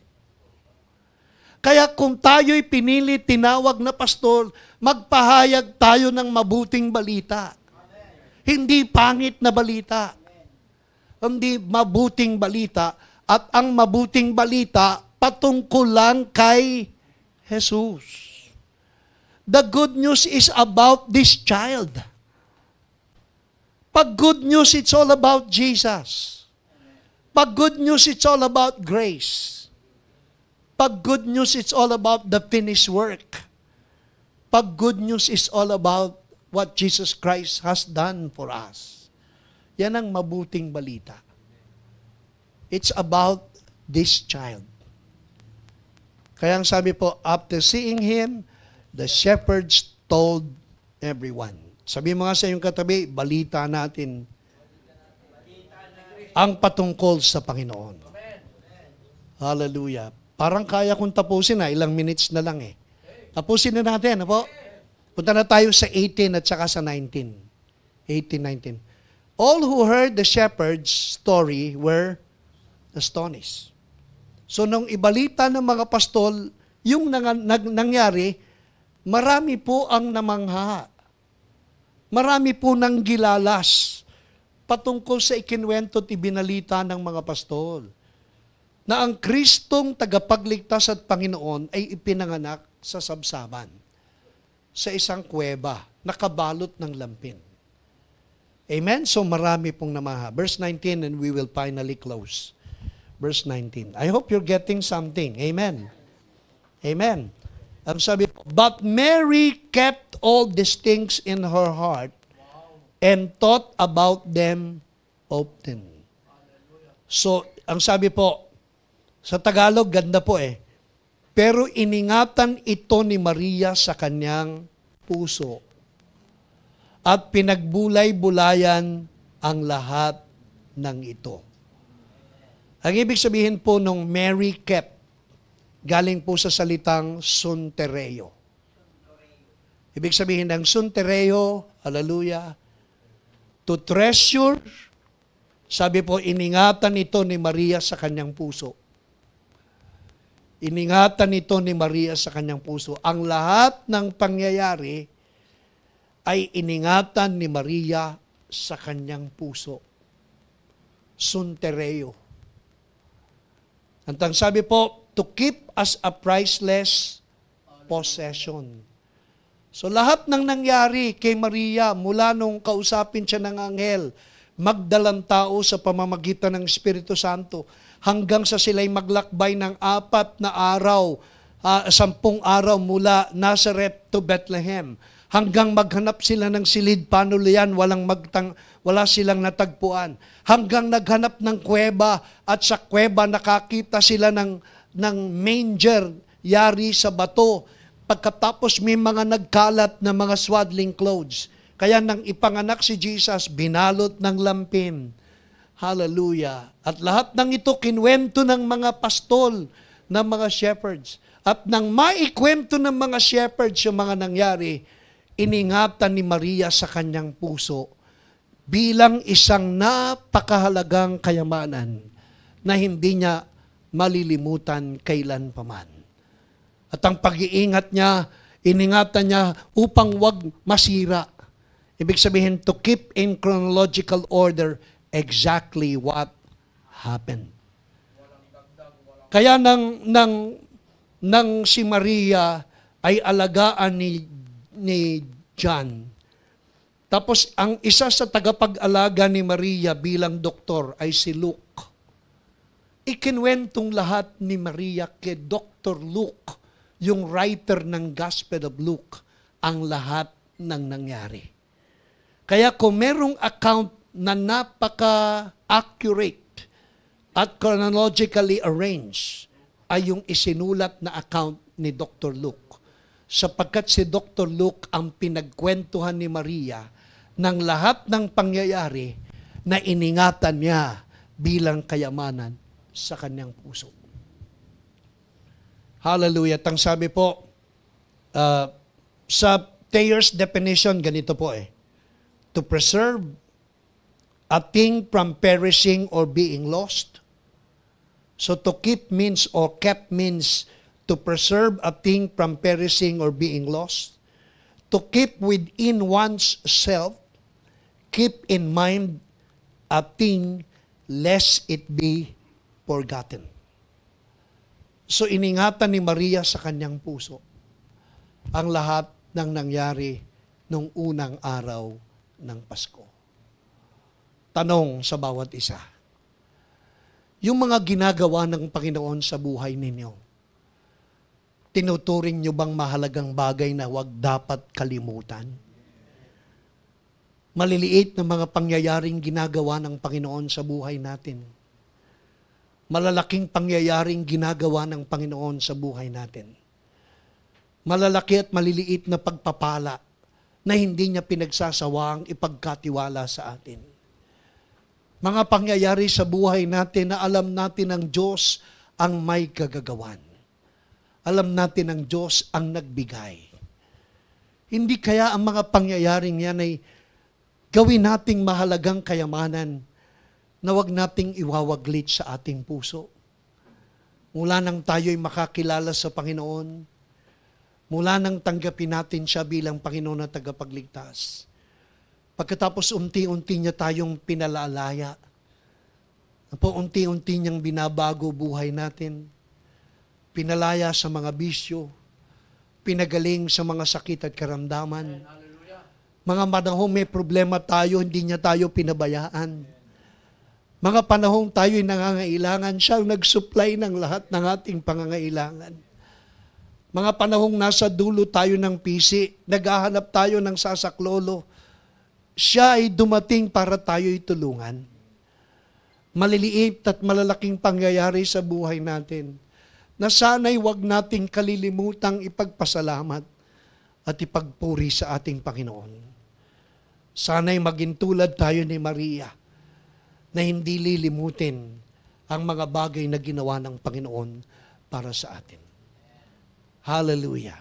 Kaya kung tayo'y pinili, tinawag na pastor, magpahayag tayo ng mabuting balita. Hindi pangit na balita. Hindi mabuting balita. At ang mabuting balita, patungkol lang kay Jesus. The good news is about this child. Pag good news, it's all about Jesus. Pag good news, it's all about grace. Pag good news, it's all about the finished work. Pag good news is all about what Jesus Christ has done for us. Yan ang mabuting balita. It's about this child. Kaya ang sabi po, after seeing him, the shepherds told everyone. Sabi mo nga sa iyong katabi, balita natin ang patungkol sa Panginoon. Hallelujah. Parang kaya kong tapusin na, ilang minutes na lang eh. Tapusin na natin, po. Punta na tayo sa 18 at saka sa 19. 18, 19. All who heard the shepherd's story were astonished. So nung ibalita ng mga pastol, yung nangyari, marami po ang namangha. Marami po nang gilalas patungkol sa ikinwento at ibinalita ng mga pastol na ang Kristong tagapagligtas at Panginoon ay ipinanganak sa sabsaban, sa isang kuweba, nakabalot ng lampin. Amen? So marami pong namaha. Verse 19 and we will finally close. Verse 19. I hope you're getting something. Amen. Amen. Ang sabi po, but Mary kept all these things in her heart and thought about them often. So, ang sabi po, sa Tagalog, ganda po eh. Pero iningatan ito ni Maria sa kanyang puso at pinagbulay-bulayan ang lahat ng ito. Ang ibig sabihin po nung Mary kept, galing po sa salitang suntereo. Ibig sabihin ng suntereo, hallelujah, to treasure, sabi po, iningatan ito ni Maria sa kanyang puso. Iningatan ito ni Maria sa kanyang puso. Ang lahat ng pangyayari ay iningatan ni Maria sa kanyang puso. Suntereo. Ang sabi po, to keep as a priceless possession. So lahat ng nangyari kay Maria, mula nung kausapin siya ng anghel, magdalang tao sa pamamagitan ng Espiritu Santo, hanggang sa sila'y maglakbay ng 4 na araw, 10 araw mula Nazareth to Bethlehem, hanggang maghanap sila ng silid panuluyan, wala silang natagpuan. Hanggang naghanap ng kuweba at sa kuweba nakakita sila ng manger, yari sa bato. Pagkatapos may mga nagkalat na mga swaddling clothes. Kaya nang ipanganak si Jesus, binalot ng lampin. Hallelujah. At lahat ng ito kinwento ng mga pastol, ng mga shepherds. At nang maikwento ng mga shepherds yung mga nangyari, iningatan ni Maria sa kanyang puso bilang isang napakahalagang kayamanan na hindi niya malilimutan kailan paman. At ang pag-iingat niya, iningatan niya upang wag masira. Ibig sabihin, to keep in chronological order exactly what happened. Kaya nang si Maria ay alagaan ni John. Tapos ang isa sa tagapag-alaga ni Maria bilang doktor ay si Luke. Ikinwentong lahat ni Maria kay Dr. Luke, yung writer ng Gospel of Luke, ang lahat ng nangyari. Kaya kung merong account na napaka-accurate at chronologically arranged, ay yung isinulat na account ni Dr. Luke. Sapagkat si Dr. Luke ang pinagkwentuhan ni Maria ng lahat ng pangyayari na iningatan niya bilang kayamanan sa kanyang puso. Hallelujah. At ang sabi po, sa Thayer's definition, ganito po eh. To preserve a thing from perishing or being lost. So to keep means or kept means to preserve a thing from perishing or being lost. To keep within one's self, keep in mind a thing lest it be forgotten. So iningatan ni Maria sa kanyang puso ang lahat ng nangyari nung unang araw ng Pasko. Tanong sa bawat isa, yung mga ginagawa ng Panginoon sa buhay ninyo, tinuturing nyo bang mahalagang bagay na wag dapat kalimutan? Maliliit na mga pangyayaring ginagawa ng Panginoon sa buhay natin. malalaking pangyayaring ginagawa ng Panginoon sa buhay natin. Malalaki at maliliit na pagpapala na hindi niya pinagsasawaang ipagkatiwala sa atin. Mga pangyayari sa buhay natin na alam natin ang Diyos ang may kagagawan. Alam natin ang Diyos ang nagbigay. Hindi kaya ang mga pangyayaring yan ay gawin nating mahalagang kayamanan na wag nating iwawaglit sa ating puso. Mula nang tayo'y makakilala sa Panginoon, mula nang tanggapin natin siya bilang Panginoon na tagapagligtas, pagkatapos unti-unti niya tayong pinalalaya, unti-unti niyang binabago buhay natin, pinalaya sa mga bisyo, pinagaling sa mga sakit at karamdaman. Mga panahong may problema tayo, hindi niya tayo pinabayaan. Mga panahong tayo'y nangangailangan, siya ang nag-supply ng lahat ng ating pangangailangan. Mga panahong nasa dulo tayo ng pisi, naghahanap tayo ng sasaklolo, siya ay dumating para tayo'y tulungan. Maliliit at malalaking pangyayari sa buhay natin, na sana'y wag nating kalilimutang ipagpasalamat at ipagpuri sa ating Panginoon. Sana'y maging tulad tayo ni Maria, na hindi lilimutin ang mga bagay na ginawa ng Panginoon para sa atin. Hallelujah.